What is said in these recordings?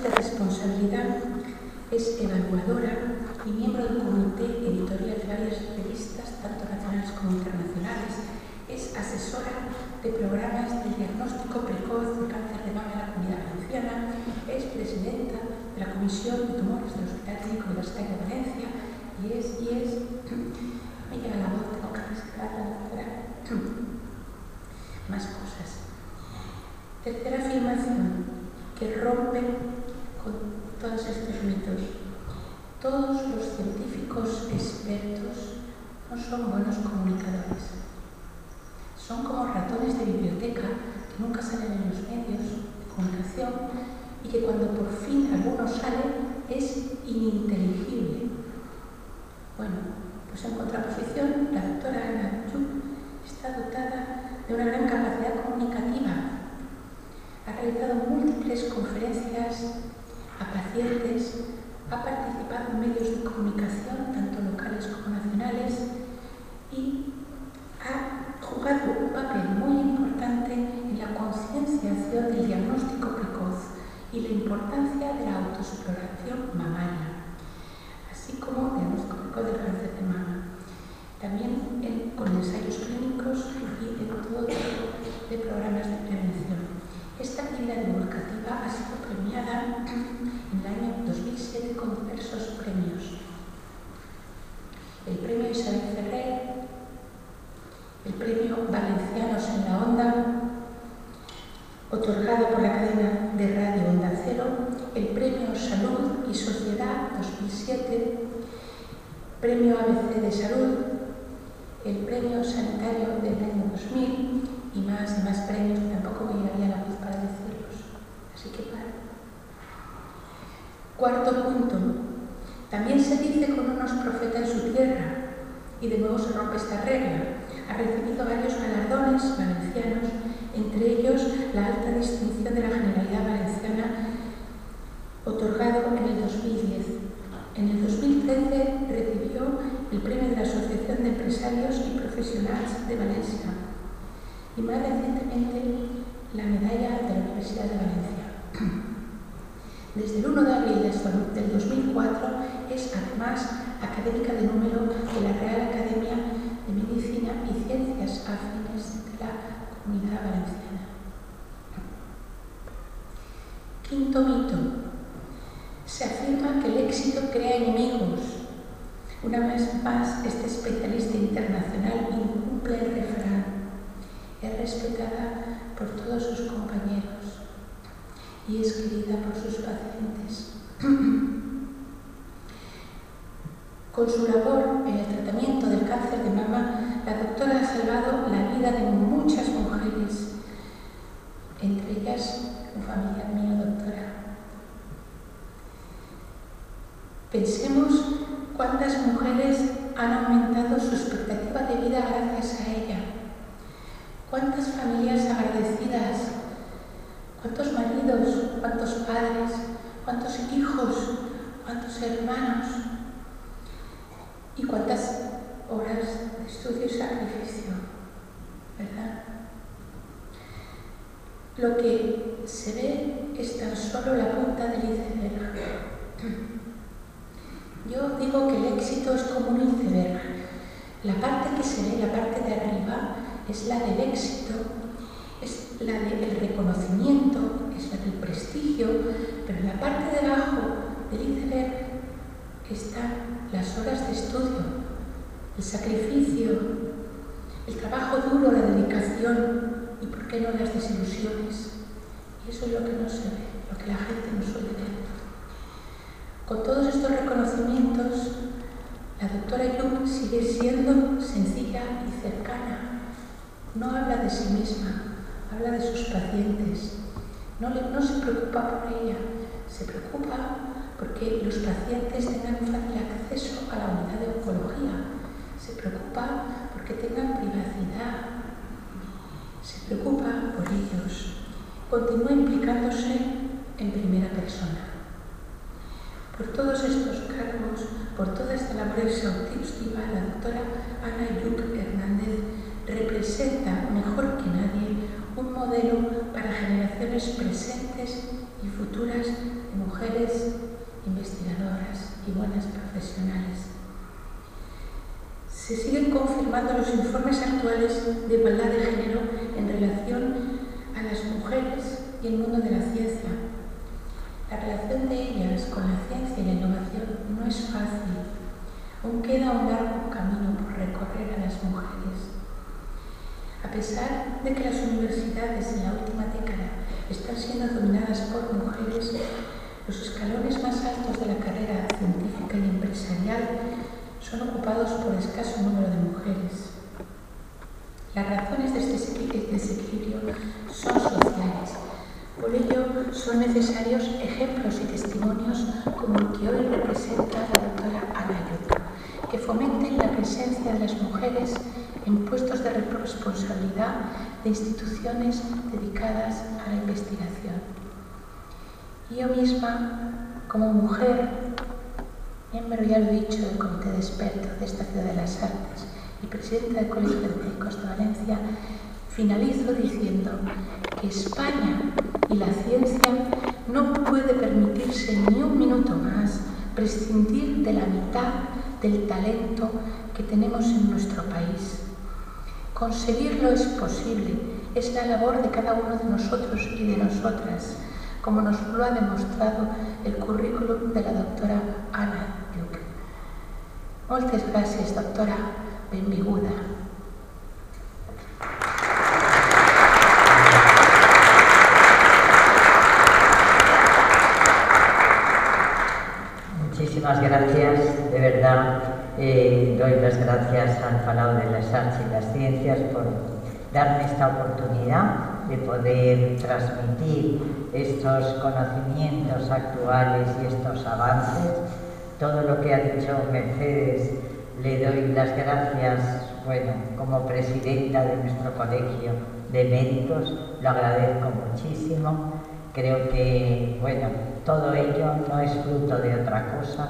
de responsabilidad, es evaluadora y miembro del comité editorial de varias revistas, tanto nacionales como internacionales. Es asesora de programas de diagnóstico precoz de cáncer de mama en la Comunidad Valenciana. Es presidenta de la Comisión de Tumores del Hospital Clínico Universitario de Valencia y es me llega la voz, tengo que respirar la doctora. Más cosas. Tercera afirmación, que rompe con todos estos mitos. Todos los científicos expertos no son buenos comunicadores. Son como ratones de biblioteca que nunca salen en los medios de comunicación y que cuando por fin alguno sale es ininteligible. Bueno, pues en contraposición, la doctora Ana Yuk está dotada de una gran capacidad comunicativa. Ha realizado múltiples conferencias a pacientes, ha participado en medios de comunicación, tanto locales como nacionales, y ha jugado un papel muy importante en la concienciación del diagnóstico precoz y la importancia de la autoexploración mamaria, así como diagnóstico precoz del cáncer de mama. También con ensayos clínicos y en todo tipo de programas de prevención. Esta actividad divulgativa ha sido premiada en el año 2007 con diversos premios. El premio Isabel Ferrer, el premio Valencianos en la Onda, otorgado por la cadena de radio Onda Cero, el premio Salud y Sociedad 2007, premio ABC de Salud, el premio Sanitario del año 2000 y más premios que tampoco me llegaría la voz para decirlos. Así que paro. Cuarto punto. También se dice con unos profetas en su tierra, y de nuevo se rompe esta regla. Ha recibido varios galardones valencianos, entre ellos la alta distinción de la Generalidad Valenciana, otorgado en el 2010. En el 2013 recibió el premio de la Asociación de Empresarios y Profesionales de Valencia y más recientemente la medalla de la Universidad de Valencia. Desde el 1 de abril del 2004 es además académica de número de la Real Academia de Medicina y Ciencias Afines de la Comunidad Valenciana. Quinto mito. Se afirma que el éxito crea enemigos. Una vez más, este especialista internacional incumple el refrán. Es respetada por todos sus compañeros y es querida por sus pacientes. Con su labor en el tratamiento del cáncer de mama, la doctora ha salvado la vida de muchas mujeres, entre ellas un familiar mío, doctora. Pensemos cuántas mujeres han aumentado su expectativa de vida gracias a ella. Cuántas familias agradecidas, cuántos maridos, cuántos padres, cuántos hijos, cuántos hermanos y cuántas horas de estudio y sacrificio, ¿verdad? Lo que se ve es tan solo la punta del iceberg. Yo digo que el éxito es como un iceberg. La parte que se ve, la parte de arriba, es la del éxito, es la del reconocimiento, es la del prestigio, pero en la parte de abajo del iceberg están las horas de estudio, el sacrificio, el trabajo duro, la dedicación y, ¿por qué no, las desilusiones? Y eso es lo que no se ve, lo que la gente no suele ver. Con todos estos reconocimientos, la doctora Yuk sigue siendo sencilla y cercana. No habla de sí misma, habla de sus pacientes. No se preocupa por ella, se preocupa porque los pacientes tengan fácil acceso a la unidad de oncología. Se preocupa porque tengan privacidad. Se preocupa por ellos. Continúa implicándose en primera persona. Por todos estos cargos, por toda esta labor exhaustiva, la doctora Ana Yuk Hernández representa mejor que nadie un modelo para generaciones presentes y futuras de mujeres mujeres investigadoras y buenas profesionales. Se siguen confirmando los informes actuales de igualdad de género en relación a las mujeres y el mundo de la ciencia. La relación de ellas con la ciencia y la innovación no es fácil. Aún queda un largo camino por recorrer a las mujeres. A pesar de que las universidades en la última década están siendo dominadas por mujeres, los escalones más altos de la carrera científica y empresarial son ocupados por escaso número de mujeres. Las razones de este desequilibrio son sociales. Por ello, son necesarios ejemplos y testimonios como el que hoy representa la doctora Ana Ayuc, que fomenten la presencia de las mujeres en puestos de responsabilidad de instituciones dedicadas a la investigación. Yo misma, como mujer, miembro, ya lo he dicho, del Comité de Expertos de esta Ciudad de las Artes y presidenta del Colegio de Médicos de Valencia, finalizo diciendo que España y la ciencia no puede permitirse ni un minuto más prescindir de la mitad del talento que tenemos en nuestro país. Conseguirlo es posible, es la labor de cada uno de nosotros y de nosotras, como nos lo ha demostrado el currículum de la doctora Ana Ayuc. Moltes gràcies, doctora. Benvinguda. Muchísimas gracias, de verdad. Doy las gracias al Palau de las Arts y las Ciencias por darme esta oportunidad de poder transmitir estos conocimientos actuales y estos avances. Todo lo que ha dicho Mercedes, le doy las gracias, bueno, como presidenta de nuestro colegio de médicos, lo agradezco muchísimo. Creo que, bueno, todo ello no es fruto de otra cosa,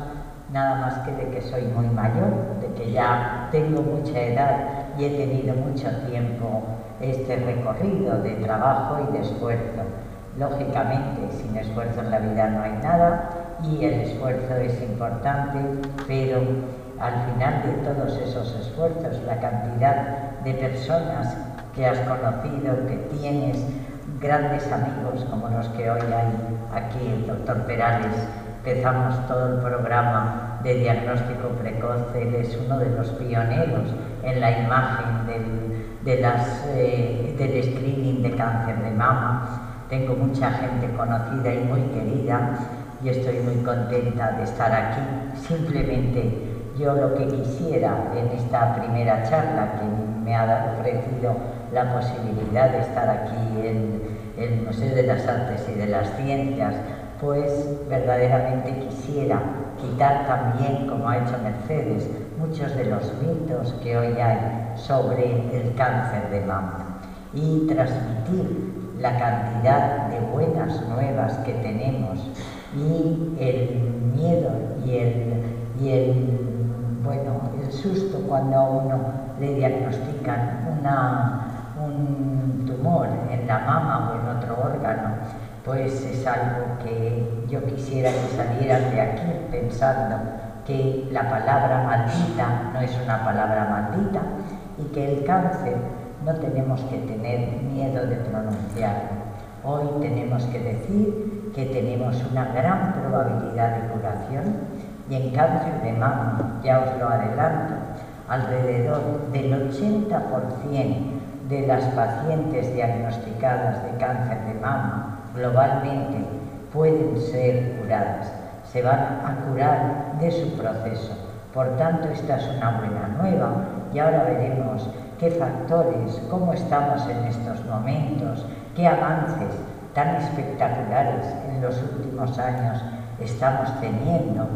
nada más que de que soy muy mayor, de que ya tengo mucha edad y he tenido mucho tiempo este recorrido de trabajo y de esfuerzo. Lógicamente, sin esfuerzo en la vida no hay nada y el esfuerzo es importante, pero al final de todos esos esfuerzos, la cantidad de personas que has conocido, que tienes, grandes amigos como los que hoy hay aquí, el doctor Perales. Empezamos todo el programa de diagnóstico precoz, él es uno de los pioneros en la imagen del screening de cáncer de mama. Tengo mucha gente conocida y muy querida y estoy muy contenta de estar aquí. Simplemente yo lo que quisiera en esta primera charla que me ha ofrecido la posibilidad de estar aquí en el Museo de las Artes y de las Ciencias, pues verdaderamente quisiera quitar también, como ha hecho Mercedes, muchos de los mitos que hoy hay sobre el cáncer de mama y transmitir la cantidad de buenas nuevas que tenemos y el miedo y el susto cuando a uno le diagnostican un tumor en la mama o en otro órgano, pues es algo que yo quisiera que salieran de aquí pensando que la palabra maldita no es una palabra maldita y que el cáncer no tenemos que tener miedo de pronunciarlo. Hoy tenemos que decir que tenemos una gran probabilidad de curación y en cáncer de mama, ya os lo adelanto, alrededor del 80% de las pacientes diagnosticadas de cáncer de mama globalmente pueden ser curadas, se van a curar de su proceso. Por tanto, esta es una buena nueva y ahora veremos qué factores, cómo estamos en estos momentos, qué avances tan espectaculares en los últimos años estamos teniendo,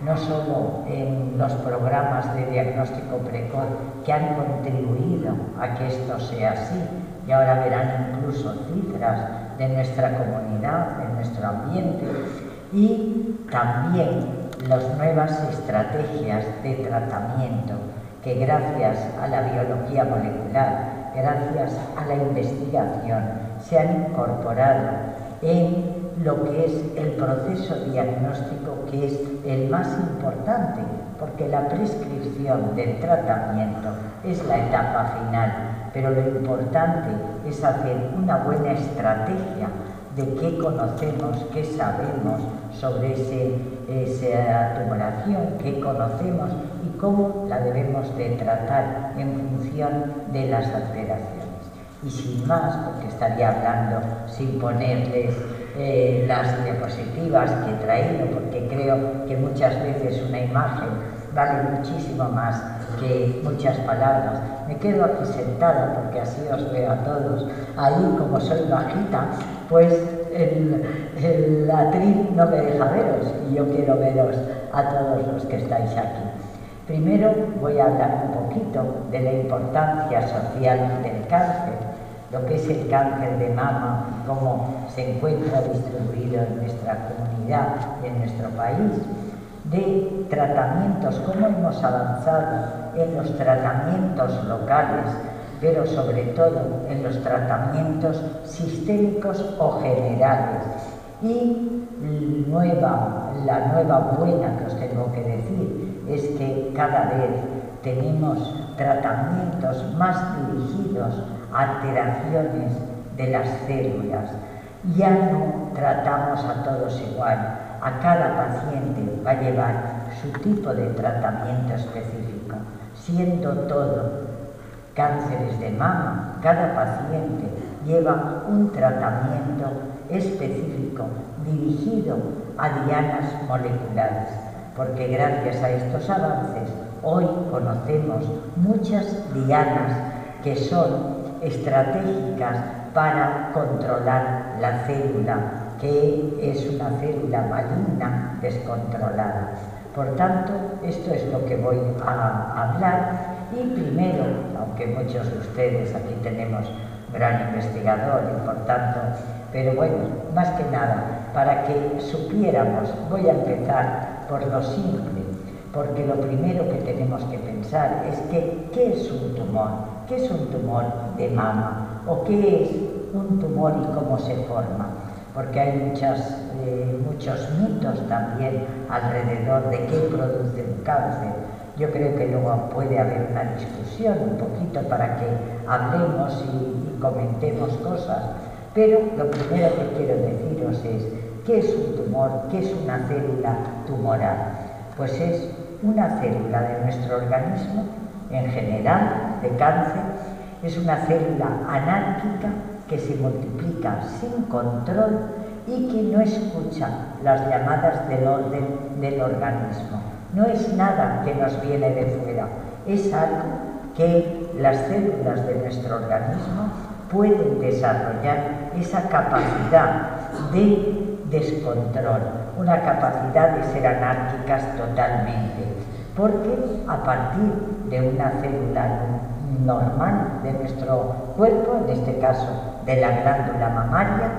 no solo en los programas de diagnóstico precoz que han contribuido a que esto sea así, y ahora verán incluso cifras de nuestra comunidad, de nuestro ambiente, y también las nuevas estrategias de tratamiento que gracias a la biología molecular, gracias a la investigación, se han incorporado en lo que es el proceso diagnóstico, que es el más importante, porque la prescripción del tratamiento es la etapa final, pero lo importante es hacer una buena estrategia de qué conocemos, qué sabemos sobre esa tumoración, qué conocemos y cómo la debemos de tratar en función de las alteraciones. Y sin más, porque estaría hablando sin ponerles las diapositivas que he traído, porque creo que muchas veces una imagen vale muchísimo más que muchas palabras. Me quedo aquí sentada porque así os veo a todos. Ahí, como soy bajita, pues el atril no me deja veros y yo quiero veros a todos los que estáis aquí. Primero voy a hablar un poquito de la importancia social del cáncer, lo que es el cáncer de mama, cómo se encuentra distribuido en nuestra comunidad y en nuestro país, de tratamientos, cómo hemos avanzado en los tratamientos locales, pero sobre todo en los tratamientos sistémicos o generales. Y la nueva buena que os tengo que decir es que cada vez tenemos tratamientos más dirigidos a alteraciones de las células. Ya no tratamos a todos igual. A cada paciente va a llevar su tipo de tratamiento específico, siendo todo cánceres de mama. Cada paciente lleva un tratamiento específico dirigido a dianas moleculares, porque gracias a estos avances hoy conocemos muchas dianas que son estratégicas para controlar la célula, que es una célula maligna descontrolada. Por tanto, esto es lo que voy a hablar. Y primero, aunque muchos de ustedes, aquí tenemos gran investigador y por tanto, pero bueno, más que nada, para que supiéramos, voy a empezar por lo simple, porque lo primero que tenemos que pensar es que, ¿qué es un tumor? ¿Qué es un tumor de mama? ¿O qué es un tumor y cómo se forma? Porque hay muchos mitos también alrededor de qué produce un cáncer. Yo creo que luego puede haber una discusión un poquito para que hablemos y comentemos cosas, pero lo primero que quiero deciros es ¿qué es un tumor? ¿Qué es una célula tumoral? Pues es una célula de nuestro organismo, en general, de cáncer, es una célula anárquica que se multiplica sin control y que no escucha las llamadas del orden del organismo. No es nada que nos viene de fuera, es algo que las células de nuestro organismo pueden desarrollar esa capacidad de descontrol, una capacidad de ser anárquicas totalmente, porque a partir de una célula normal de nuestro cuerpo, en este caso de la glándula mamaria,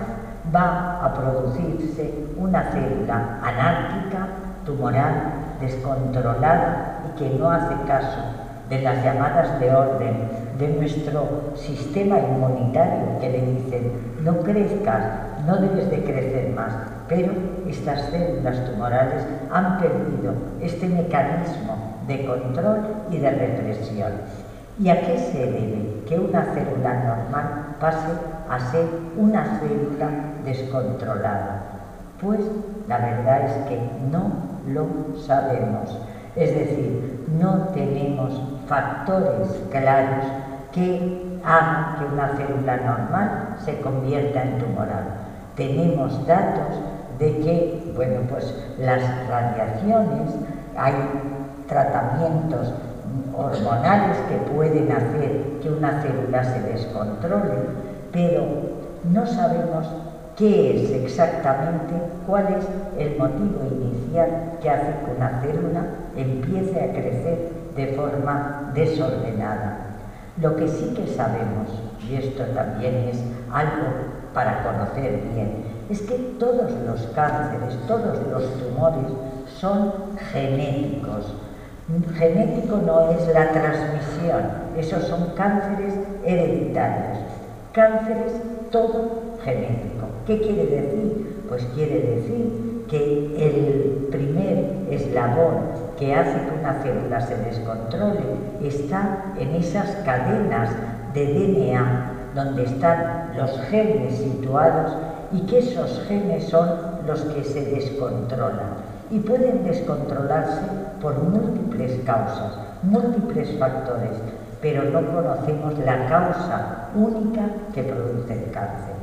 va a producirse una célula anárquica, tumoral, descontrolada y que no hace caso de las llamadas de orden de nuestro sistema inmunitario, que le dicen no crezcas, no debes de crecer más, pero estas células tumorales han perdido este mecanismo de control y de represión. ¿Y a qué se debe que una célula normal pase a ser una célula descontrolada? Pues la verdad es que no lo sabemos. Es decir, no tenemos factores claros que hagan que una célula normal se convierta en tumoral. Tenemos datos de que, bueno, pues las radiaciones, hay tratamientos hormonales que pueden hacer que una célula se descontrole, pero no sabemos qué es exactamente, cuál es el motivo inicial que hace que una célula empiece a crecer de forma desordenada. Lo que sí que sabemos, y esto también es algo para conocer bien, es que todos los cánceres, todos los tumores son genéticos. Genético no es la transmisión, esos son cánceres hereditarios. Cánceres todo genético. ¿Qué quiere decir? pues quiere decir que el primer eslabón que hace que una célula se descontrole está en esas cadenas de DNA donde están los genes situados y que esos genes son los que se descontrolan y pueden descontrolarse por múltiples causas, múltiples factores, pero no conocemos la causa única que produce el cáncer.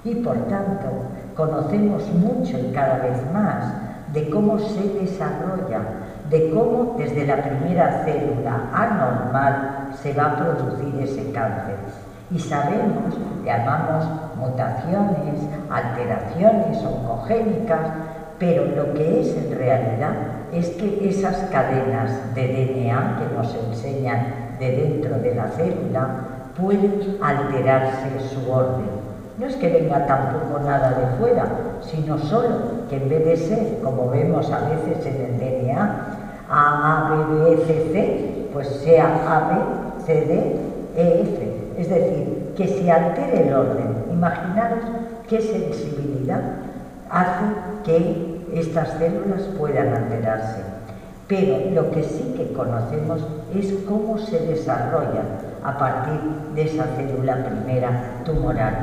Y por tanto, conocemos mucho y cada vez más de cómo se desarrolla, de cómo desde la primera célula anormal se va a producir ese cáncer. Y sabemos, llamamos mutaciones, alteraciones oncogénicas, pero lo que es en realidad es que esas cadenas de DNA que nos enseñan de dentro de la célula pueden alterarse su orden. No es que venga tampoco nada de fuera, sino solo que en vez de ser, como vemos a veces en el DNA, A, B, B, C, C, pues sea A, B, C, D, E, F. Es decir, que se altere el orden. Imaginaros qué sensibilidad hace que estas células puedan alterarse. Pero lo que sí que conocemos es cómo se desarrolla a partir de esa célula primera tumoral.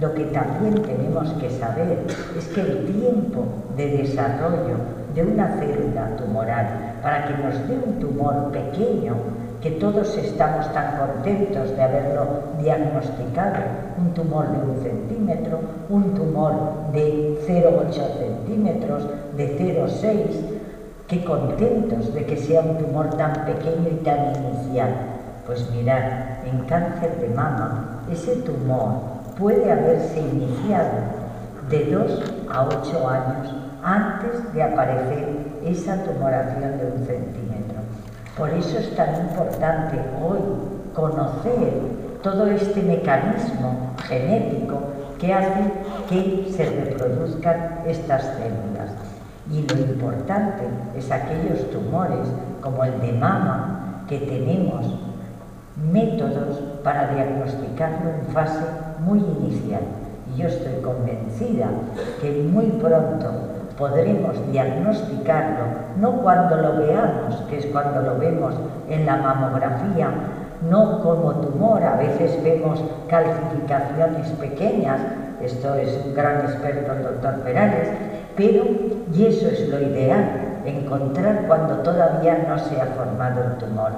Lo que también tenemos que saber es que el tiempo de desarrollo de una célula tumoral para que nos dé un tumor pequeño, que todos estamos tan contentos de haberlo diagnosticado, un tumor de 1 centímetro, un tumor de 0,8 centímetros, de 0,6, qué contentos de que sea un tumor tan pequeño y tan inicial. Pues mirad, en cáncer de mama, ese tumor puede haberse iniciado de 2 a 8 años antes de aparecer esa tumoración de 1 centímetro. Por eso es tan importante hoy conocer todo este mecanismo genético que hace que se reproduzcan estas células. Y lo importante es aquellos tumores como el de mama, que tenemos métodos para diagnosticarlo en fase muy inicial. Y yo estoy convencida que muy pronto podremos diagnosticarlo, no cuando lo veamos, que es cuando lo vemos en la mamografía, no como tumor. A veces vemos calcificaciones pequeñas, esto es un gran experto el doctor Perales, pero, y eso es lo ideal, encontrar cuando todavía no se ha formado el tumor.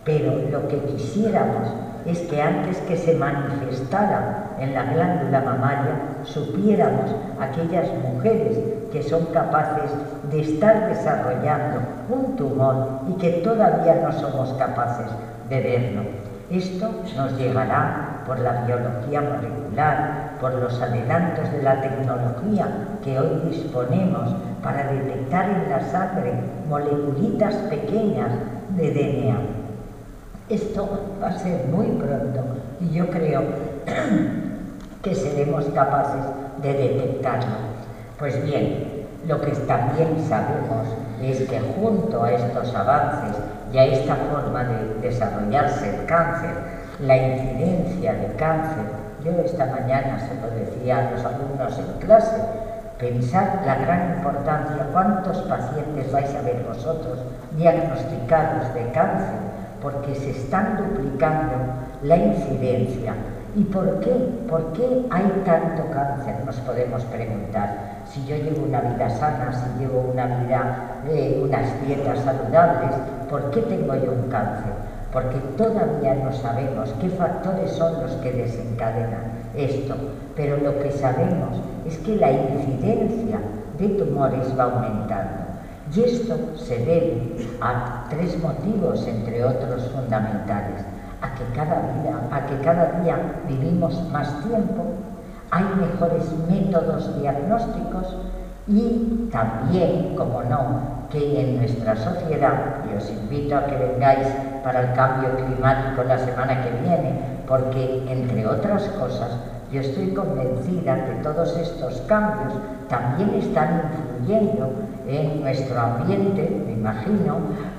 Pero lo que quisiéramos es que antes que se manifestara en la glándula mamaria, supiéramos aquellas mujeres que son capaces de estar desarrollando un tumor y que todavía no somos capaces de verlo. Esto nos llegará por la biología molecular, por los adelantos de la tecnología que hoy disponemos para detectar en la sangre moleculitas pequeñas de DNA. Esto va a ser muy pronto y yo creo que seremos capaces de detectarlo. Pues bien, lo que también sabemos es que junto a estos avances y a esta forma de desarrollarse el cáncer, la incidencia de cáncer, yo esta mañana se lo decía a los alumnos en clase, pensad la gran importancia, cuántos pacientes vais a ver vosotros diagnosticados de cáncer, porque se están duplicando la incidencia. ¿Y por qué? ¿Por qué hay tanto cáncer? Nos podemos preguntar. Si yo llevo una vida sana, si llevo unas dietas saludables, ¿por qué tengo yo un cáncer? Porque todavía no sabemos qué factores son los que desencadenan esto. Pero lo que sabemos es que la incidencia de tumores va aumentando. Y esto se debe a 3 motivos, entre otros fundamentales. A que cada día vivimos más tiempo, hay mejores métodos diagnósticos y también, como no, que en nuestra sociedad, y os invito a que vengáis para el cambio climático la semana que viene, porque entre otras cosas yo estoy convencida que todos estos cambios también están influyendo en nuestro ambiente, me imagino,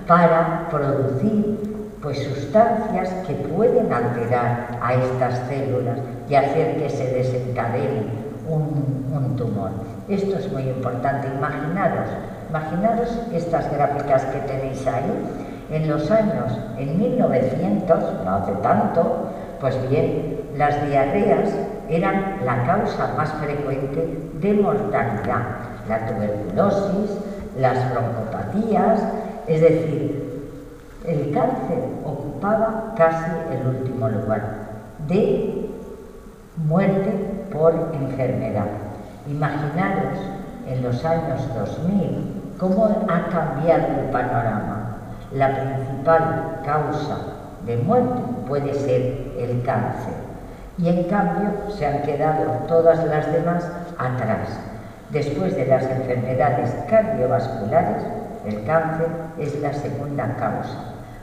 para producir sustancias que pueden alterar a estas células y hacer que se desencadene un tumor. Esto es muy importante. Imaginaros estas gráficas que tenéis ahí. En los años, en 1900, no hace tanto, pues bien, las diarreas eran la causa más frecuente de mortalidad. La tuberculosis, las broncopatías, es decir, el cáncer ocupaba casi el último lugar de muerte por enfermedad. Imaginaros en los años 2000 cómo ha cambiado el panorama. La principal causa de muerte puede ser el cáncer y en cambio se han quedado todas las demás atrás. Después de las enfermedades cardiovasculares, el cáncer es la segunda causa.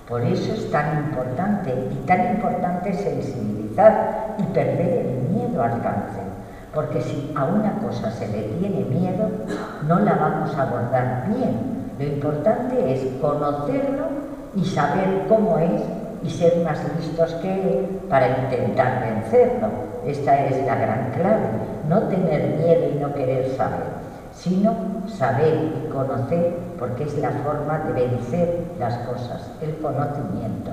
Por eso es tan importante sensibilizar y perder el miedo al cáncer, porque si a una cosa se le tiene miedo, no la vamos a abordar bien. Lo importante es conocerlo y saber cómo es y ser más listos que él para intentar vencerlo. Esta es la gran clave, no tener miedo y no querer saber, sino saber y conocer, porque es la forma de vencer las cosas, el conocimiento.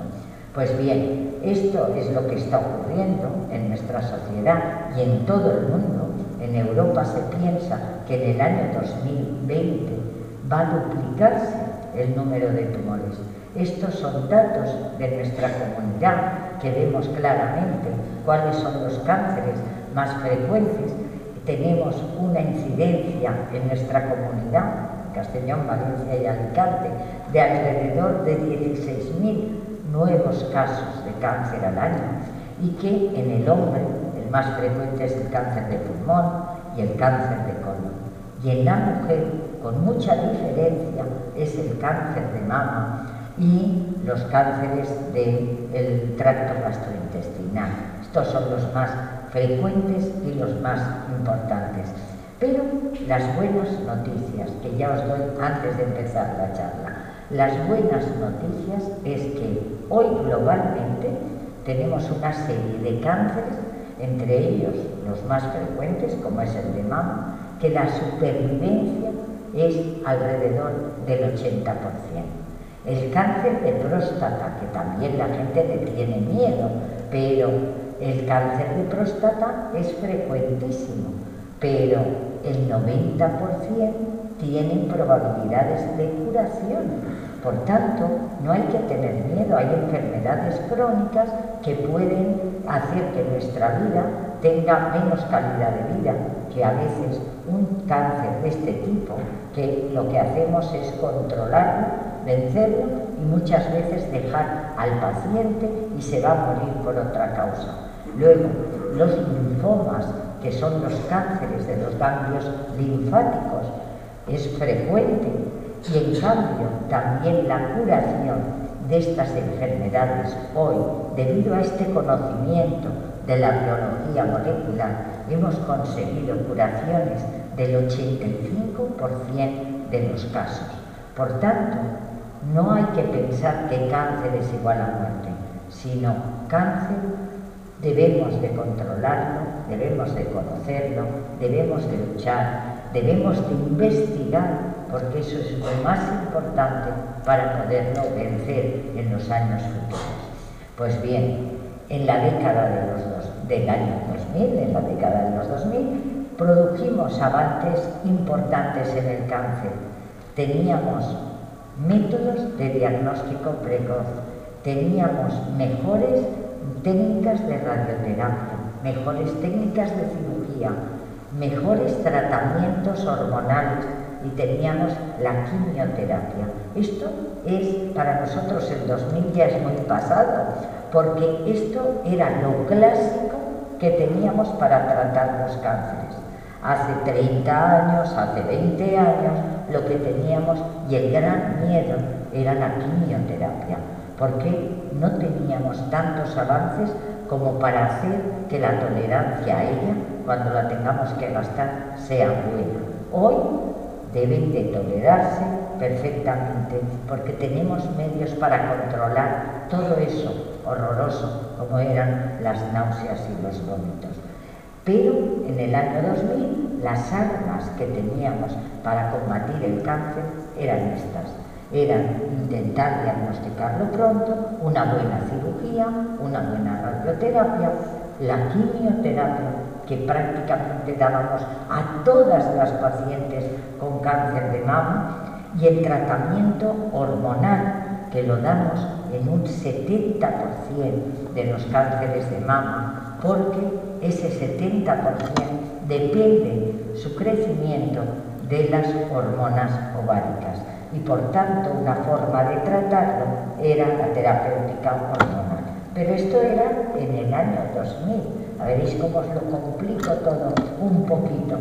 Pues bien, esto es lo que está ocurriendo en nuestra sociedad y en todo el mundo. En Europa se piensa que en el año 2020 va a duplicarse el número de tumores. Estos son datos de nuestra comunidad que vemos claramente cuáles son los cánceres más frecuentes. Tenemos una incidencia en nuestra comunidad, Castellón, Valencia y Alicante, de alrededor de 16.000 nuevos casos de cáncer al año, y que en el hombre el más frecuente es el cáncer de pulmón y el cáncer de colon. Y en la mujer, con mucha diferencia, es el cáncer de mama y los cánceres del tracto gastrointestinal. Estos son los más frecuentes y los más importantes. Pero las buenas noticias, que ya os doy antes de empezar la charla, las buenas noticias es que hoy globalmente tenemos una serie de cánceres, entre ellos los más frecuentes, como es el de mama, que la supervivencia es alrededor del 80%. El cáncer de próstata, que también la gente le tiene miedo, pero el cáncer de próstata es frecuentísimo, pero el 90% tienen probabilidades de curación. Por tanto, no hay que tener miedo, hay enfermedades crónicas que pueden hacer que nuestra vida tenga menos calidad de vida, que a veces un cáncer de este tipo, que lo que hacemos es controlarlo, vencerlo y muchas veces dejar al paciente y se va a morir por otra causa. Luego, los linfomas, que son los cánceres de los ganglios linfáticos, es frecuente, y en cambio también la curación de estas enfermedades hoy, debido a este conocimiento de la biología molecular, hemos conseguido curaciones del 85% de los casos. Por tanto, no hay que pensar que cáncer es igual a muerte, sino cáncer debemos de controlarlo, debemos de conocerlo, debemos de luchar, debemos de investigar, porque eso es lo más importante para poderlo vencer en los años futuros. Pues bien, en la década del año 2000, en la década de los 2000, produjimos avances importantes en el cáncer. Teníamos métodos de diagnóstico precoz, teníamos mejores técnicas de radioterapia, mejores técnicas de cirugía, mejores tratamientos hormonales y teníamos la quimioterapia. Esto es, para nosotros el 2000 ya es muy pasado, porque esto era lo clásico que teníamos para tratar los cánceres. Hace 30 años, hace 20 años, lo que teníamos y el gran miedo era la quimioterapia, porque no teníamos tantos avances como para hacer que la tolerancia a ella, cuando la tengamos que gastar, sea buena. Hoy deben de tolerarse perfectamente, porque tenemos medios para controlar todo eso horroroso como eran las náuseas y los vómitos. Pero en el año 2000 las armas que teníamos para combatir el cáncer eran estas. Era intentar diagnosticarlo pronto, una buena cirugía, una buena radioterapia, la quimioterapia que prácticamente dábamos a todas las pacientes con cáncer de mama y el tratamiento hormonal que lo damos en un 70% de los cánceres de mama, porque ese 70% depende su crecimiento de las hormonas ováricas y por tanto una forma de tratarlo era la terapéutica hormonal. Pero esto era en el año 2000. A veréis cómo os lo complico todo un poquito.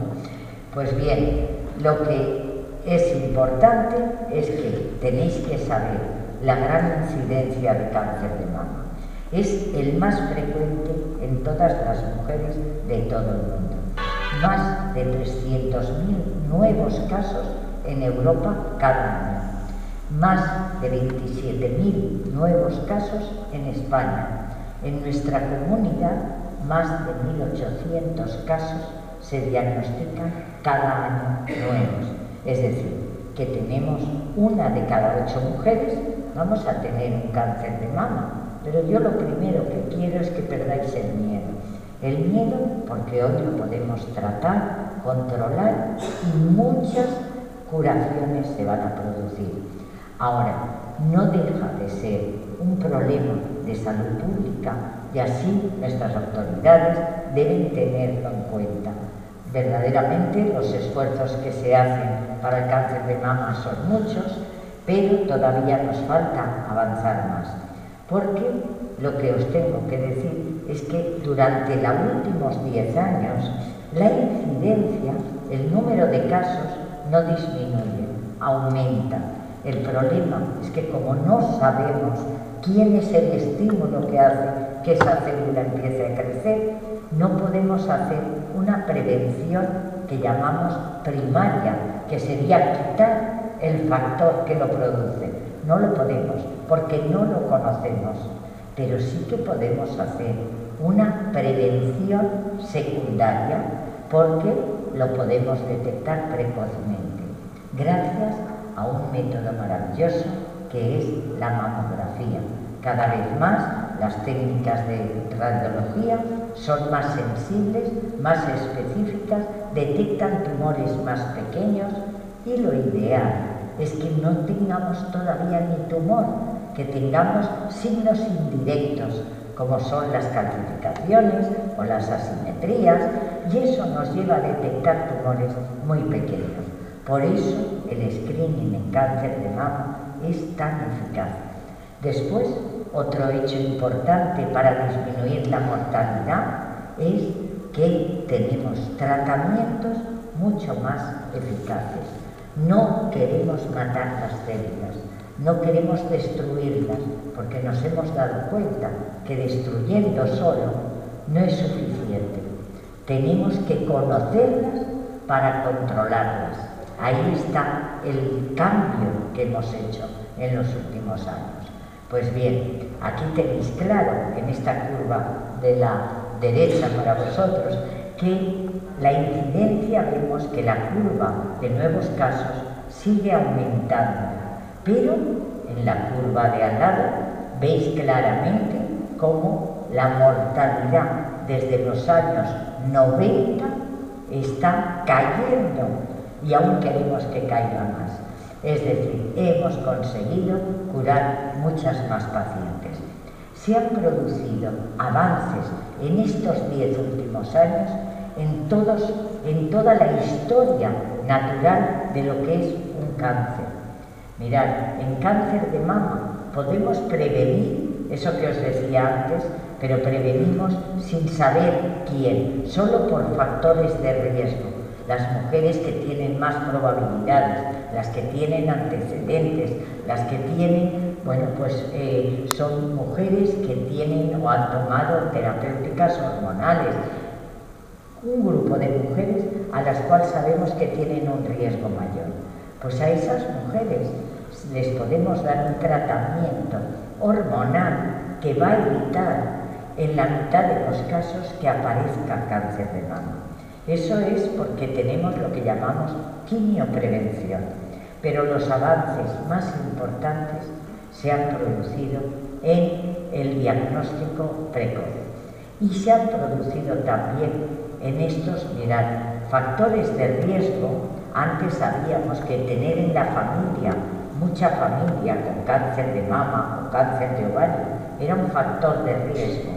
Pues bien, lo que es importante es que tenéis que saber la gran incidencia de cáncer de mama. Es el más frecuente en todas las mujeres de todo el mundo. Más de 300.000 nuevos casos en Europa cada año. Más de 27.000 nuevos casos en España. En nuestra comunidad, más de 1.800 casos se diagnostican cada año nuevos. Es decir, que tenemos 1 de cada 8 mujeres vamos a tener un cáncer de mama. Pero yo lo primero que quiero es que perdáis el miedo. El miedo porque hoy lo podemos tratar, controlar y muchas curaciones se van a producir. Ahora, no deja de ser un problema de salud pública y así nuestras autoridades deben tenerlo en cuenta. Verdaderamente los esfuerzos que se hacen para el cáncer de mama son muchos, pero todavía nos falta avanzar más. Porque lo que os tengo que decir es que durante los últimos 10 años la incidencia, el número de casos no disminuye, aumenta. El problema es que como no sabemos quién es el estímulo que hace que esa célula empiece a crecer, no podemos hacer una prevención que llamamos primaria, que sería quitar el factor que lo produce. No lo podemos, porque no lo conocemos, pero sí que podemos hacer una prevención secundaria, porque lo podemos detectar precozmente, gracias a un método maravilloso que es la mamografía. Cada vez más las técnicas de radiología son más sensibles, más específicas, detectan tumores más pequeños y lo ideal es que no tengamos todavía ni tumor, que tengamos signos indirectos como son las calcificaciones o las asimetrías, y eso nos lleva a detectar tumores muy pequeños. Por eso el screening en cáncer de mama es tan eficaz. Después, otro hecho importante para disminuir la mortalidad es que tenemos tratamientos mucho más eficaces. No queremos matar las células, no queremos destruirlas, porque nos hemos dado cuenta que destruyendo solo no es suficiente. Tenemos que conocerlas para controlarlas. Ahí está el cambio que hemos hecho en los últimos años. Pues bien, aquí tenéis claro, en esta curva de la derecha para vosotros, que la incidencia, vemos que la curva de nuevos casos sigue aumentando, pero en la curva de al lado veis claramente cómo la mortalidad desde los años 90 está cayendo y aún queremos que caiga más. Es decir, hemos conseguido curar muchas más pacientes. Se han producido avances en estos 10 últimos años en toda la historia natural de lo que es un cáncer. Mirad, en cáncer de mama podemos prevenir eso que os decía antes, pero prevenimos sin saber quién, solo por factores de riesgo. Las mujeres que tienen más probabilidades, las que tienen antecedentes, las que tienen, son mujeres que tienen o han tomado terapéuticas hormonales. Un grupo de mujeres a las cuales sabemos que tienen un riesgo mayor. Pues a esas mujeres les podemos dar un tratamiento hormonal que va a evitar en la mitad de los casos que aparezca cáncer de mama. Eso es porque tenemos lo que llamamos quimioprevención, pero los avances más importantes se han producido en el diagnóstico precoz y se han producido también en estos, mirad, factores de riesgo. Antes sabíamos que tener en la familia, mucha familia con cáncer de mama o cáncer de ovario, era un factor de riesgo.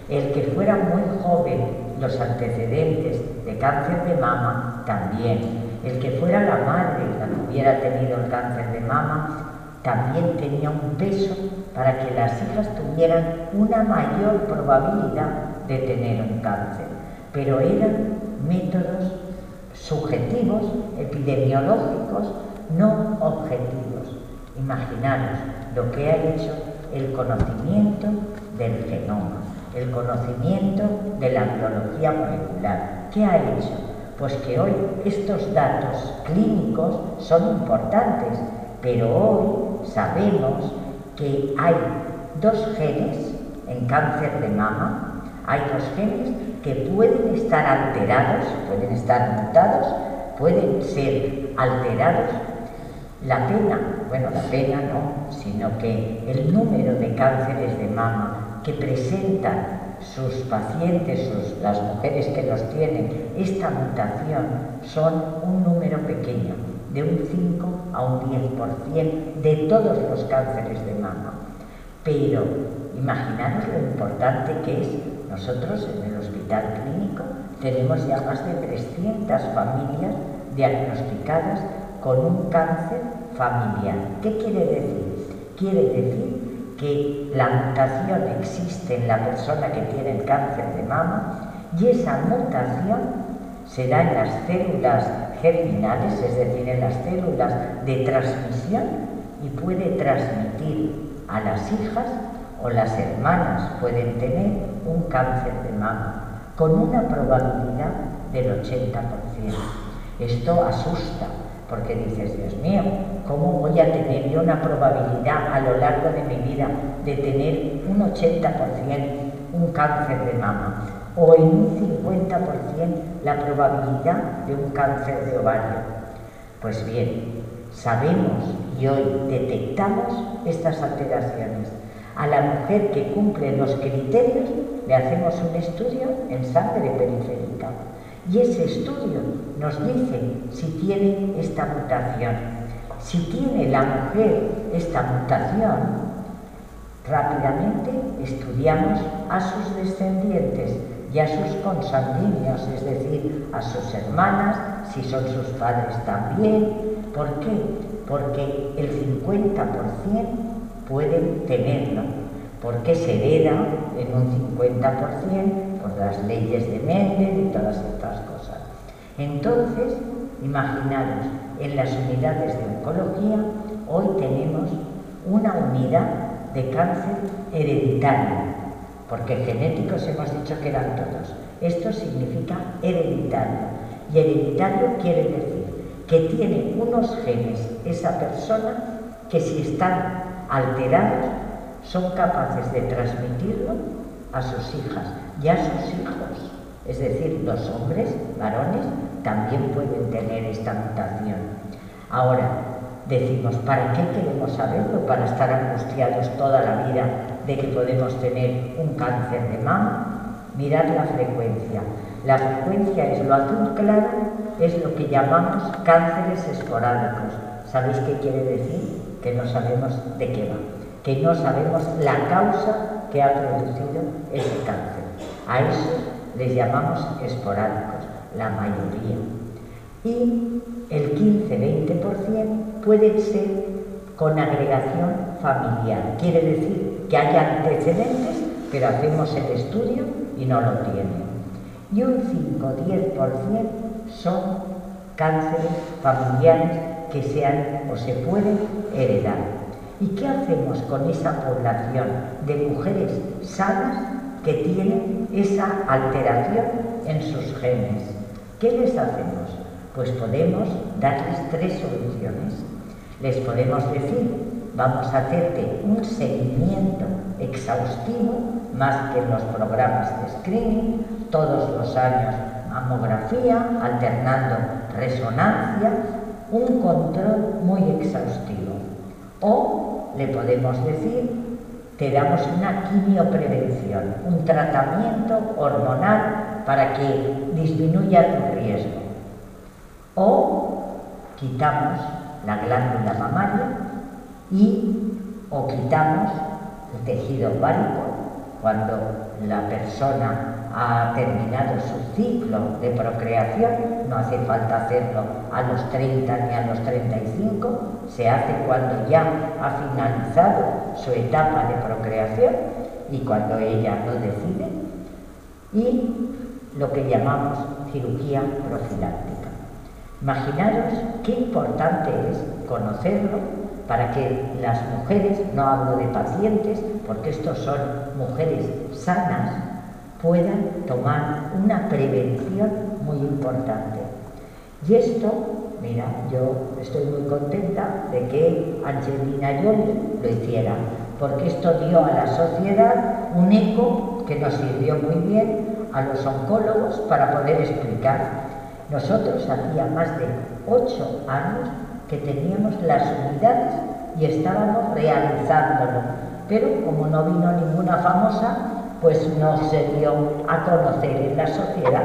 El que fuera muy joven los antecedentes de cáncer de mama también. El que fuera la madre la que hubiera tenido el cáncer de mama también tenía un peso para que las hijas tuvieran una mayor probabilidad de tener un cáncer. Pero eran métodos subjetivos, epidemiológicos, no objetivos. Imaginaros lo que ha hecho el conocimiento del genoma, el conocimiento de la biología molecular. ¿Qué ha hecho? Pues que hoy estos datos clínicos son importantes, pero hoy sabemos que hay 2 genes en cáncer de mama, hay 2 genes que pueden estar alterados, pueden estar mutados, pueden ser alterados. La pena no, sino que el número de cánceres de mama que presentan sus pacientes, las mujeres que los tienen, esta mutación, son un número pequeño, de un 5 a un 10% de todos los cánceres de mama. Pero imaginaros lo importante que es. Nosotros en el hospital clínico tenemos ya más de 300 familias diagnosticadas con un cáncer familiar. ¿Qué quiere decir? Quiere decir que la mutación existe en la persona que tiene el cáncer de mama y esa mutación se da en las células germinales, es decir, en las células de transmisión, y puede transmitir a las hijas, o las hermanas pueden tener un cáncer de mama con una probabilidad del 80%. Esto asusta, porque dices, Dios mío, ¿cómo voy a tener yo una probabilidad a lo largo de mi vida de tener un 80% un cáncer de mama, o en un 50% la probabilidad de un cáncer de ovario? Pues bien, sabemos y hoy detectamos estas alteraciones. A la mujer que cumple los criterios le hacemos un estudio en sangre periférica y ese estudio nos dice si tiene esta mutación. Si tiene la mujer esta mutación, rápidamente estudiamos a sus descendientes y a sus consanguíneos, es decir, a sus hermanas, si son sus padres también. ¿Por qué? Porque el 50% pueden tenerlo, porque se hereda en un 50% por las leyes de Mendel y todas estas cosas. Entonces, imaginaros, en las unidades de oncología hoy tenemos una unidad de cáncer hereditario, porque genéticos hemos dicho que eran todos. Esto significa hereditario, y hereditario quiere decir que tiene unos genes esa persona que, si están alterados, son capaces de transmitirlo a sus hijas y a sus hijos. Es decir, los hombres, varones, también pueden tener esta mutación. Ahora, decimos, ¿para qué queremos saberlo? ¿Para estar angustiados toda la vida de que podemos tener un cáncer de mama? Mirad la frecuencia. La frecuencia es lo azul claro, es lo que llamamos cánceres esporádicos. ¿Sabéis qué quiere decir? Que no sabemos de qué va, que no sabemos la causa que ha producido ese cáncer. A eso les llamamos esporádicos, la mayoría. Y el 15-20% pueden ser con agregación familiar. Quiere decir que hay antecedentes, pero hacemos el estudio y no lo tienen. Y un 5-10% son cánceres familiares que se han o se pueden heredar. ¿Y qué hacemos con esa población de mujeres sanas que tienen esa alteración en sus genes? ¿Qué les hacemos? Pues podemos darles 3 soluciones. Les podemos decir vamos a hacerte un seguimiento exhaustivo, más que en los programas de screening, todos los años mamografía, alternando resonancia, un control muy exhaustivo. O le podemos decir, te damos una quimioprevención, un tratamiento hormonal para que disminuya tu riesgo. O quitamos la glándula mamaria o quitamos el tejido ovárico cuando la persona ha terminado su ciclo de procreación. No hace falta hacerlo a los 30 ni a los 35, se hace cuando ya ha finalizado su etapa de procreación y cuando ella lo decide. Y lo que llamamos cirugía profiláctica. Imaginaros qué importante es conocerlo para que las mujeres, no hablo de pacientes, porque estos son mujeres sanas, puedan tomar una prevención muy importante. Y esto, mira, yo estoy muy contenta de que Angelina Jolie lo hiciera, porque esto dio a la sociedad un eco que nos sirvió muy bien a los oncólogos para poder explicar. Nosotros hacía más de 8 años que teníamos las unidades y estábamos realizándolo, pero como no vino ninguna famosa, pues no se dio a conocer en la sociedad.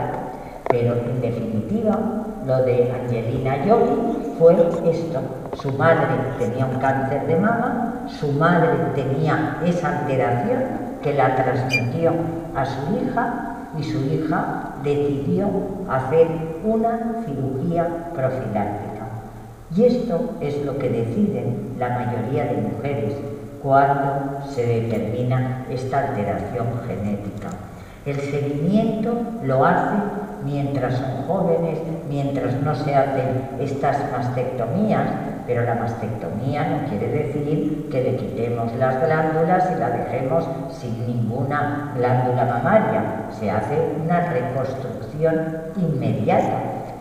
Pero en definitiva, lo de Angelina Jolie fue esto. Su madre tenía un cáncer de mama, su madre tenía esa alteración que la transmitió a su hija y su hija decidió hacer una cirugía profiláctica. Y esto es lo que deciden la mayoría de mujeres cuando se determina esta alteración genética. El seguimiento lo hace mientras son jóvenes, mientras no se hacen estas mastectomías, pero la mastectomía no quiere decir que le quitemos las glándulas y la dejemos sin ninguna glándula mamaria. Se hace una reconstrucción inmediata,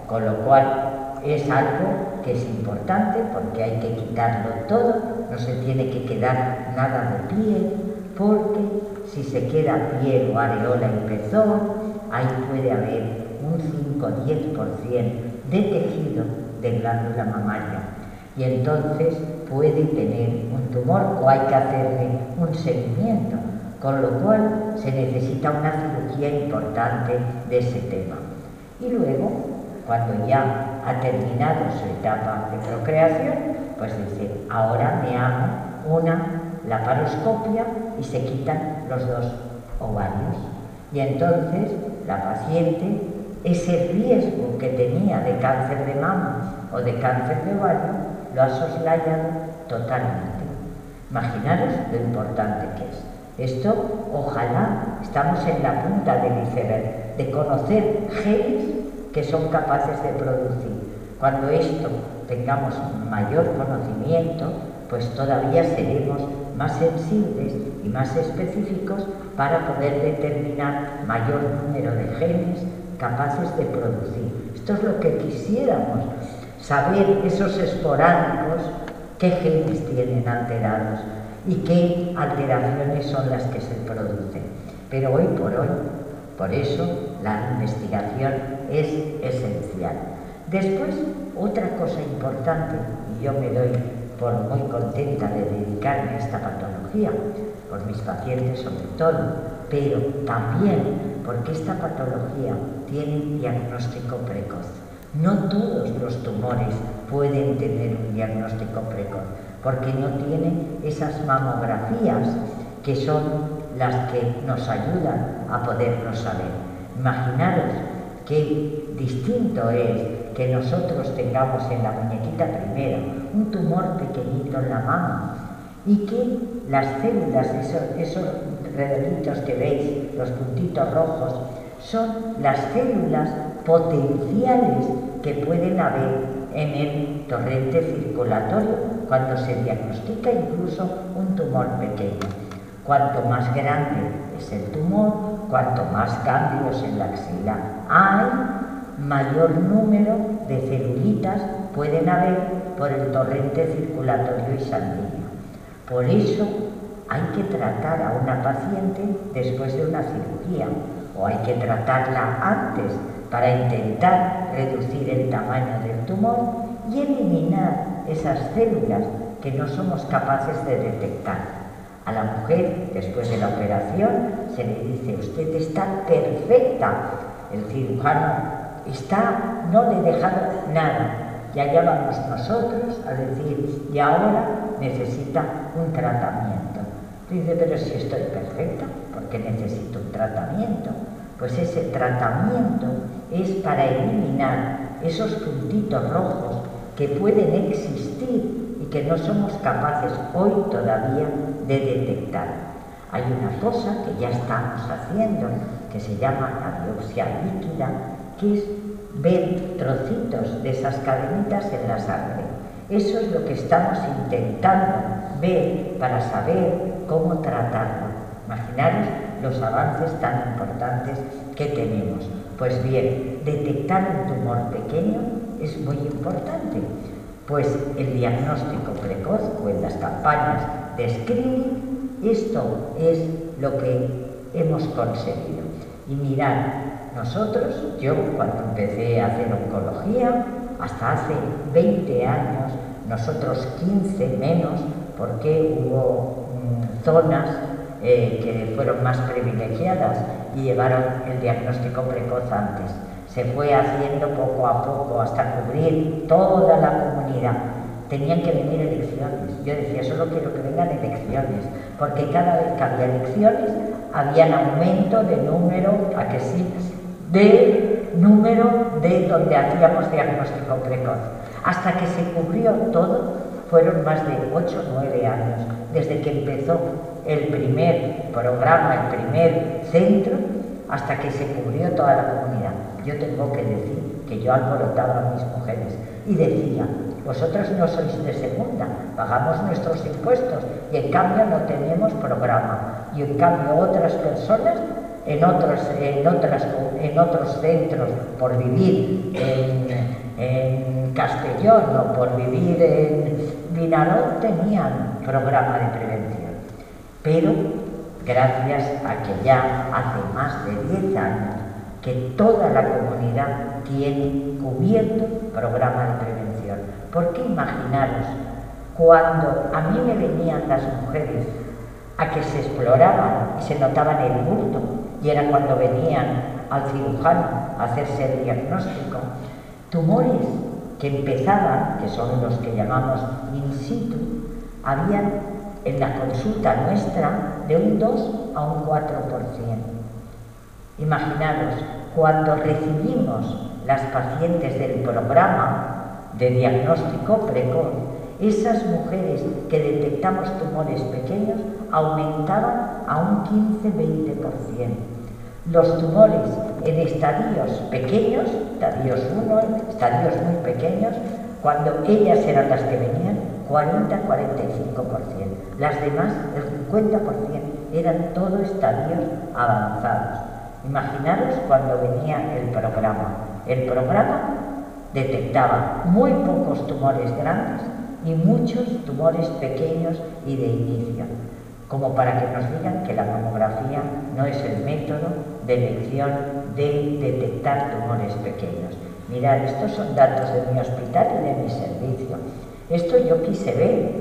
con lo cual es algo que es importante porque hay que quitarlo todo, no se tiene que quedar nada de piel, porque si se queda piel o areola y pezón, ahí puede haber un 5-10% de tejido de glándula mamaria y entonces puede tener un tumor o hay que hacerle un seguimiento, con lo cual se necesita una cirugía importante de ese tema. Y luego, cuando ya ha terminado su etapa de procreación, pues dice, ahora me hago una laparoscopia y se quitan los 2 ovarios. Y entonces la paciente, ese riesgo que tenía de cáncer de mama o de cáncer de ovario, lo ha soslayado totalmente. Imaginaros lo importante que es. Esto, ojalá, estamos en la punta del iceberg, de conocer genes que son capaces de producir. Cuando esto tengamos mayor conocimiento, pues todavía seremos más sensibles y más específicos para poder determinar mayor número de genes capaces de producir. Esto es lo que quisiéramos, saber esos esporádicos, qué genes tienen alterados y qué alteraciones son las que se producen. Pero hoy por hoy, por eso la investigación es esencial. Después, otra cosa importante, y yo me doy por muy contenta de dedicarme a esta patología, por mis pacientes sobre todo, pero también porque esta patología tiene diagnóstico precoz. No todos los tumores pueden tener un diagnóstico precoz, porque no tienen esas mamografías que son las que nos ayudan a poderlo saber. Imaginaros qué distinto es que nosotros tengamos en la muñequita primera un tumor pequeñito en la mama y que las células, esos redonditos que veis, los puntitos rojos, son las células potenciales que pueden haber en el torrente circulatorio cuando se diagnostica incluso un tumor pequeño. Cuanto más grande es el tumor, cuanto más cambios en la axila hay, mayor número de celulitas pueden haber por el torrente circulatorio y sanguíneo. Por eso hay que tratar a una paciente después de una cirugía, o hay que tratarla antes para intentar reducir el tamaño del tumor y eliminar esas células que no somos capaces de detectar. A la mujer, después de la operación, se le dice: usted está perfecta. El cirujano no le he dejado nada. Y allá vamos nosotros a decir: y ahora necesita un tratamiento. Dice: pero si estoy perfecta, ¿por qué necesito un tratamiento? Pues ese tratamiento es para eliminar esos puntitos rojos que pueden existir y que no somos capaces hoy todavía de detectar. Hay una cosa que ya estamos haciendo que se llama la biopsia líquida, que es ver trocitos de esas cadenitas en la sangre. Eso es lo que estamos intentando ver para saber cómo tratarlo. Imaginaros los avances tan importantes que tenemos. Pues bien, detectar un tumor pequeño es muy importante, pues el diagnóstico precoz o en las campañas de screening, esto es lo que hemos conseguido. Y mirad, yo cuando empecé a hacer oncología, hasta hace 20 años, nosotros 15 menos, porque hubo zonas que fueron más privilegiadas y llevaron el diagnóstico precoz antes. Se fue haciendo poco a poco hasta cubrir toda la comunidad. Tenían que venir elecciones. Yo decía: solo quiero que vengan elecciones, porque cada vez que había elecciones había un aumento de número, ¿a que sí?, de número de donde hacíamos diagnóstico precoz. Hasta que se cubrió todo, fueron más de 8 o 9 años, desde que empezó el primer programa, el primer centro, hasta que se cubrió toda la comunidad. Yo tengo que decir que yo alborotaba a mis mujeres y decía: vosotros no sois de segunda, pagamos nuestros impuestos y en cambio no tenemos programa. Y en cambio otras personas en otros centros, por vivir en Castellón o por vivir en Vinarón, tenían programa de prevención. Pero gracias a que ya hace más de 10 años que toda la comunidad tiene cubierto programa de prevención. Porque imaginaros, cuando a mí me venían las mujeres a que se exploraban y se notaban el bulto, y era cuando venían al cirujano a hacerse el diagnóstico, tumores que empezaban, que son los que llamamos in situ, habían en la consulta nuestra de un 2 a un 4%. Imaginaros, cuando recibimos las pacientes del programa de diagnóstico precoz, esas mujeres que detectamos tumores pequeños aumentaban a un 15-20%. Los tumores en estadios pequeños, estadios 1, estadios muy pequeños, cuando ellas eran las que venían, 40-45%. Las demás, el 50%, eran todos estadios avanzados. Imaginaros cuando venía el programa. El programa detectaba muy pocos tumores grandes y muchos tumores pequeños y de inicio, como para que nos digan que la mamografía no es el método de elección de detectar tumores pequeños. Mirad, estos son datos de mi hospital y de mi servicio. Esto yo quise ver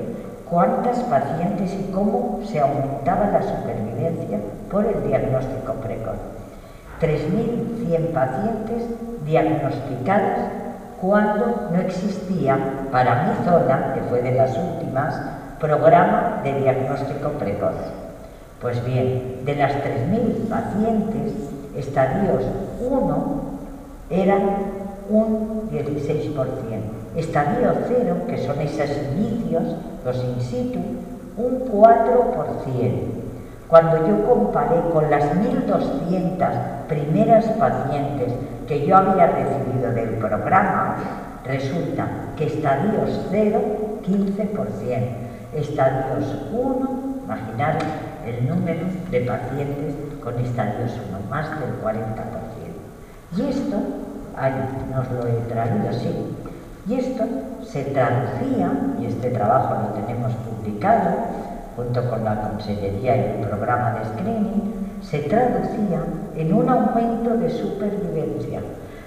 cuántas pacientes y cómo se aumentaba la supervivencia por el diagnóstico precoz. 3.100 pacientes diagnosticadas cuando no existía, para mi zona, que fue de las últimas, programa de diagnóstico precoz. Pues bien, de las 3.000 pacientes, estadios 1 eran un 16%. Estadio 0, que son esos inicios, los in situ, un 4%. Cuando yo comparé con las 1.200 primeras pacientes que yo había recibido del programa, resulta que estadios 0, 15%. Estadios 1, imaginaros el número de pacientes con estadios 1, más del 40%. Y esto, ahí nos lo he traído así, y esto se traducía, y este trabajo lo tenemos publicado, junto con la Consellería y el programa de screening, se traducía en un aumento de supervivencia.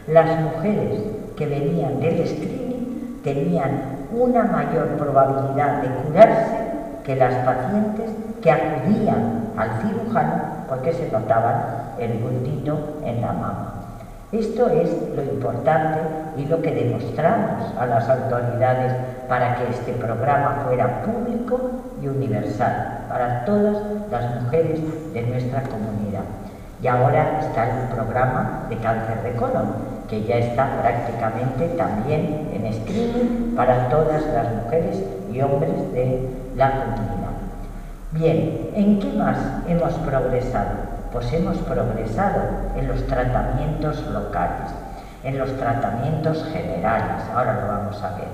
Las mujeres que venían del screening tenían una mayor probabilidad de curarse que las pacientes que acudían al cirujano porque se notaban el bultito en la mama. Esto es lo importante y lo que demostramos a las autoridades para que este programa fuera público y universal para todas las mujeres de nuestra comunidad. Y ahora está el programa de cáncer de colon, que ya está prácticamente también en screening para todas las mujeres y hombres de la comunidad. Bien, ¿en qué más hemos progresado? Pues hemos progresado en los tratamientos locales, en los tratamientos generales, ahora lo vamos a ver.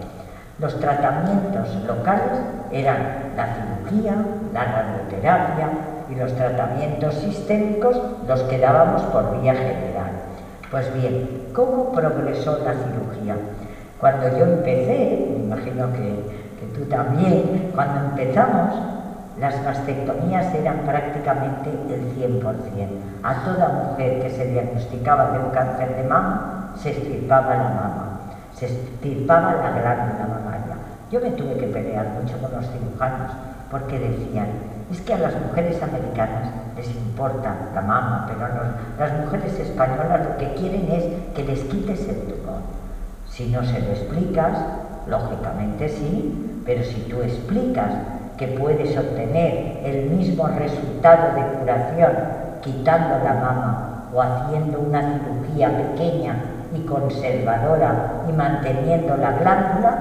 Los tratamientos locales eran la cirugía, la radioterapia y los tratamientos sistémicos los que dábamos por vía general. Pues bien, ¿cómo progresó la cirugía? Cuando yo empecé, me imagino que tú también, cuando empezamos, las mastectomías eran prácticamente el 100%. A toda mujer que se diagnosticaba de un cáncer de mama, se extirpaba la mama, se extirpaba la glándula mamaria. Yo me tuve que pelear mucho con los cirujanos porque decían, es que a las mujeres americanas les importa la mama, pero las mujeres españolas lo que quieren es que les quites el tumor. Si no se lo explicas, lógicamente sí, pero si tú explicas que puedes obtener el mismo resultado de curación quitando la mama o haciendo una cirugía pequeña y conservadora y manteniendo la glándula,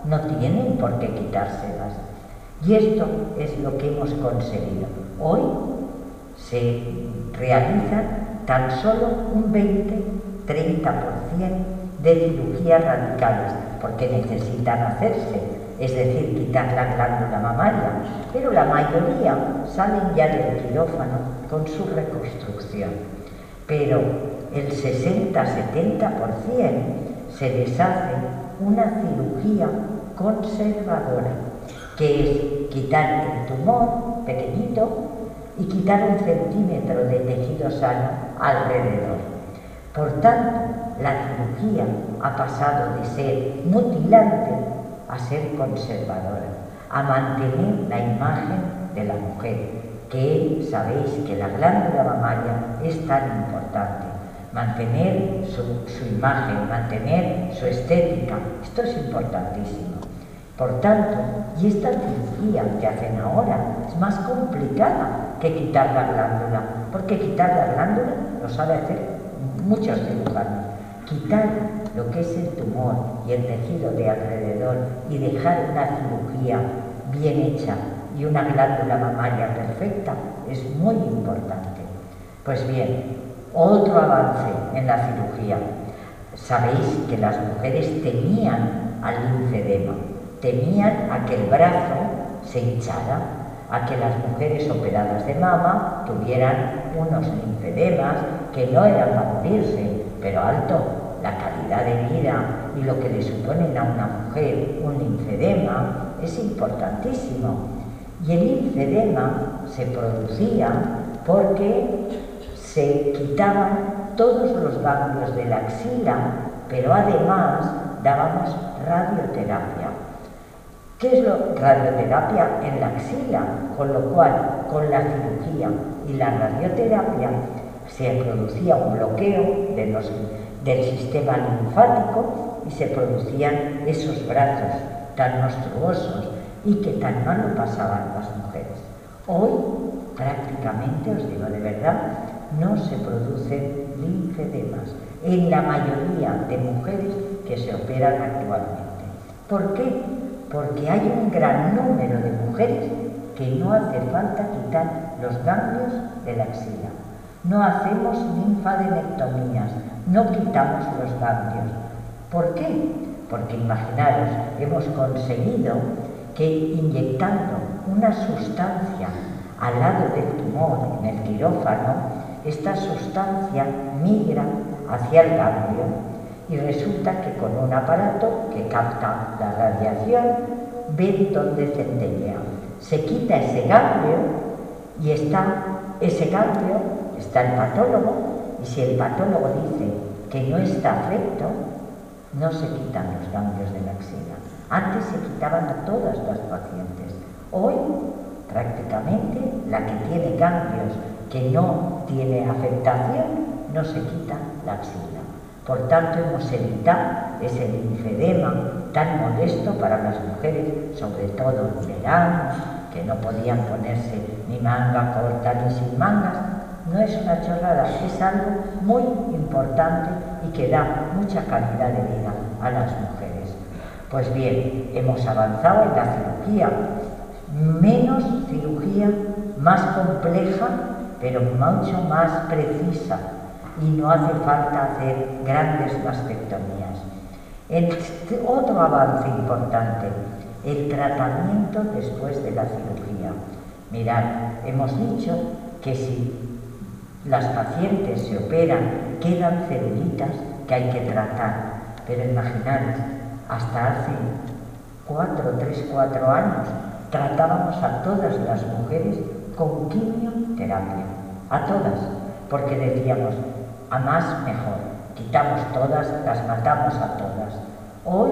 no tienen por qué quitárselas. Y esto es lo que hemos conseguido. Hoy se realizan tan solo un 20-30% de cirugías radicales, porque necesitan hacerse, es decir, quitar la glándula mamaria, pero la mayoría salen ya del quirófano con su reconstrucción. Pero el 60-70% se les hace una cirugía conservadora, que es quitar el tumor pequeñito y quitar 1 centímetro de tejido sano alrededor. Por tanto, la cirugía ha pasado de ser mutilante a ser conservadora, a mantener la imagen de la mujer, que sabéis que la glándula mamaria es tan importante. Mantener su imagen, mantener su estética, esto es importantísimo. Por tanto, y esta cirugía que hacen ahora es más complicada que quitar la glándula, porque quitar la glándula lo sabe hacer muchos cirujanos. Quitar lo que es el tumor y el tejido de alrededor y dejar una cirugía bien hecha y una glándula mamaria perfecta es muy importante. Pues bien, otro avance en la cirugía. Sabéis que las mujeres temían al linfedema, temían a que el brazo se hinchara, a que las mujeres operadas de mama tuvieran unos linfedemas que no eran para morirse, pero alto, la calidad de vida y lo que le suponen a una mujer un linfedema es importantísimo. Y el linfedema se producía porque se quitaban todos los ganglios de la axila, pero además dábamos radioterapia. ¿Qué es radioterapia en la axila? Con lo cual, con la cirugía y la radioterapia se producía un bloqueo del sistema linfático y se producían esos brazos tan monstruosos y que tan mal lo pasaban las mujeres. Hoy, prácticamente, os digo de verdad, no se producen linfedemas en la mayoría de mujeres que se operan actualmente. ¿Por qué? Porque hay un gran número de mujeres que no hace falta quitar los ganglios de la axila. No hacemos linfadenectomías, no quitamos los ganglios. ¿Por qué? Porque imaginaros, hemos conseguido que inyectando una sustancia al lado del tumor en el quirófano, esta sustancia migra hacia el ganglio y resulta que con un aparato que capta la radiación ve dónde centellea. se quita ese ganglio y está ese ganglio, está el patólogo, y si el patólogo dice que no está afecto, no se quitan los ganglios de la axila. Antes se quitaban a todas las pacientes. Hoy, prácticamente, la que tiene ganglios que no tiene afectación, no se quita la axila. Por tanto, hemos evitado ese linfedema tan molesto para las mujeres, sobre todo en verano, que no podían ponerse ni manga corta ni sin mangas. No es una chorrada, es algo muy importante y que da mucha calidad de vida a las mujeres. Pues bien, hemos avanzado en la cirugía, menos cirugía, más compleja, pero mucho más precisa, y no hace falta hacer grandes mastectomías. Otro avance importante, el tratamiento después de la cirugía. Mirad, hemos dicho que si las pacientes se operan, quedan celulitas que hay que tratar, pero imaginad, hasta hace 4 años tratábamos a todas las mujeres con quimioterapia, a todas, porque decíamos, a más mejor, quitamos todas, las matamos a todas. Hoy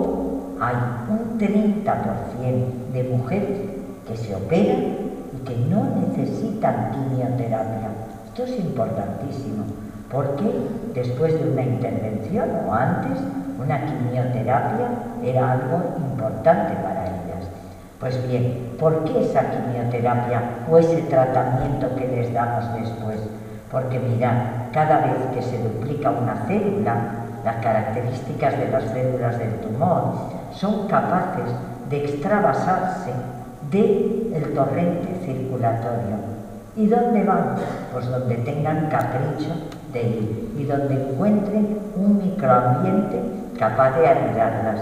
hay un 30% de mujeres que se operan y que no necesitan quimioterapia. Esto es importantísimo, porque después de una intervención o antes, una quimioterapia era algo importante para ellas. Pues bien, ¿por qué esa quimioterapia o ese tratamiento que les damos después? Porque mirad, cada vez que se duplica una célula, las características de las células del tumor son capaces de extravasarse del torrente circulatorio. ¿Y dónde van? Pues donde tengan capricho de ir y donde encuentren un microambiente capaz de anidarlas.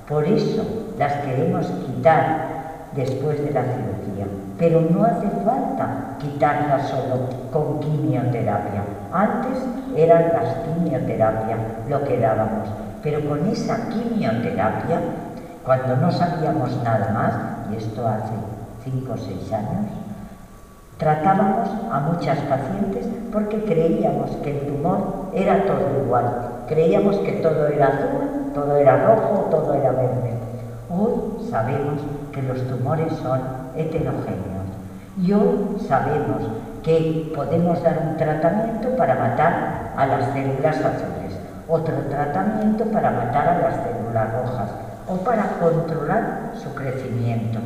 Por eso las queremos quitar después de la cirugía, pero no hace falta quitarlas solo con quimioterapia. Antes eran las quimioterapias lo que dábamos, pero con esa quimioterapia, cuando no sabíamos nada más, y esto hace 5 o 6 años, tratábamos a muchas pacientes porque creíamos que el tumor era todo igual. Creíamos que todo era azul, todo era rojo, todo era verde. Hoy sabemos que los tumores son heterogéneos y hoy sabemos que podemos dar un tratamiento para matar a las células azules, otro tratamiento para matar a las células rojas o para controlar su crecimiento.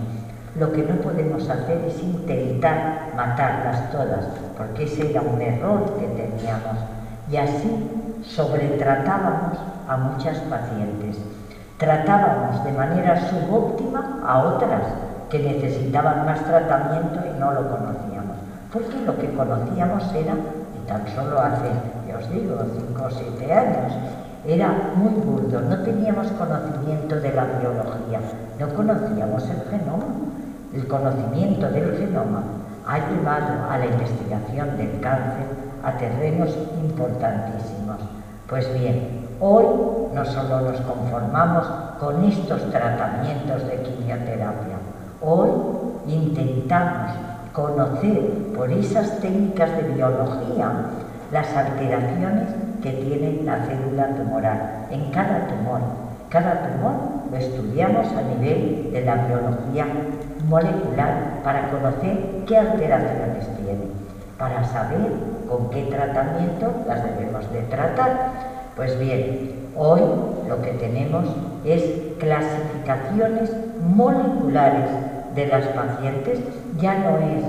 Lo que no podemos hacer es intentar matarlas todas, porque ese era un error que teníamos, y así sobretratábamos a muchas pacientes. Tratábamos de manera subóptima a otras que necesitaban más tratamiento y no lo conocíamos, porque lo que conocíamos era, y tan solo hace, ya os digo, 5 o 7 años, era muy burdo, no teníamos conocimiento de la biología, no conocíamos el genoma. El conocimiento del genoma ha llevado a la investigación del cáncer a terrenos importantísimos. Pues bien, hoy no solo nos conformamos con estos tratamientos de quimioterapia, hoy intentamos conocer por esas técnicas de biología las alteraciones que tiene la célula tumoral en cada tumor. Cada tumor lo estudiamos a nivel de la biología molecular para conocer qué alteraciones tiene, para saber con qué tratamiento las debemos de tratar. Pues bien, hoy lo que tenemos es clasificaciones moleculares de las pacientes, ya no es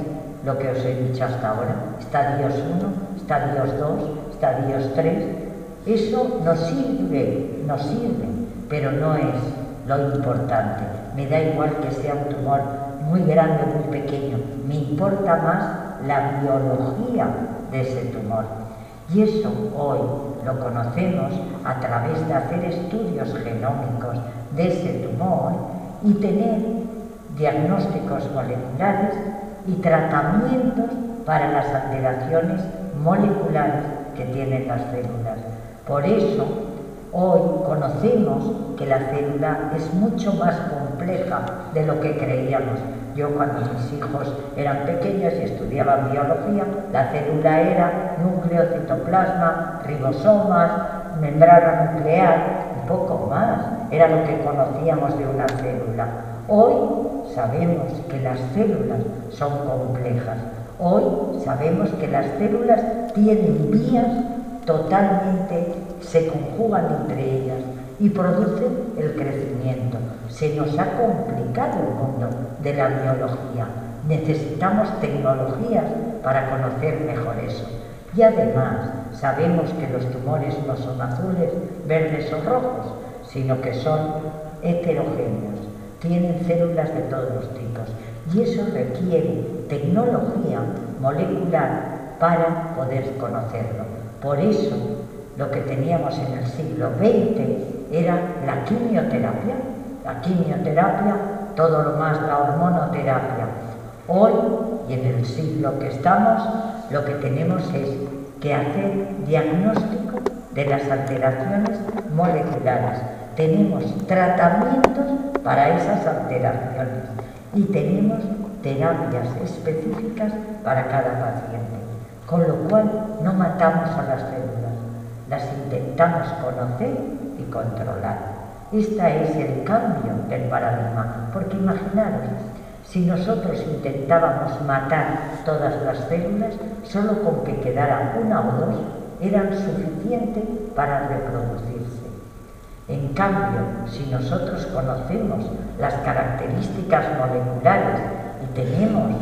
lo que os he dicho hasta ahora, estadios 1, estadios 2, estadios 3, eso nos sirve, pero no es lo importante. Me da igual que sea un tumor muy grande o muy pequeño, me importa más la biología de ese tumor. Y eso hoy lo conocemos a través de hacer estudios genómicos de ese tumor y tener diagnósticos moleculares y tratamientos para las alteraciones moleculares que tienen las células. Por eso, hoy conocemos que la célula es mucho más compleja de lo que creíamos. Yo cuando mis hijos eran pequeños y estudiaban biología, la célula era núcleo, citoplasma, ribosomas, membrana nuclear, un poco más. Era lo que conocíamos de una célula. Hoy sabemos que las células son complejas. Hoy sabemos que las células tienen vías totalmente, se conjugan entre ellas y producen el crecimiento. Se nos ha complicado el mundo de la biología. Necesitamos tecnologías para conocer mejor eso. Y además sabemos que los tumores no son azules, verdes o rojos, sino que son heterogéneos. Tienen células de todos los tipos y eso requiere tecnología molecular para poder conocerlo. Por eso lo que teníamos en el siglo XX era la quimioterapia. La quimioterapia, todo lo más la hormonoterapia. Hoy, y en el siglo que estamos, lo que tenemos es que hacer diagnóstico de las alteraciones moleculares. Tenemos tratamientos para esas alteraciones y tenemos terapias específicas para cada paciente, con lo cual no matamos a las células, las intentamos conocer y controlar. Este es el cambio del paradigma, porque imaginaros, si nosotros intentábamos matar todas las células, solo con que quedara una o dos eran suficientes para reproducirse. En cambio, si nosotros conocemos las características moleculares y tenemos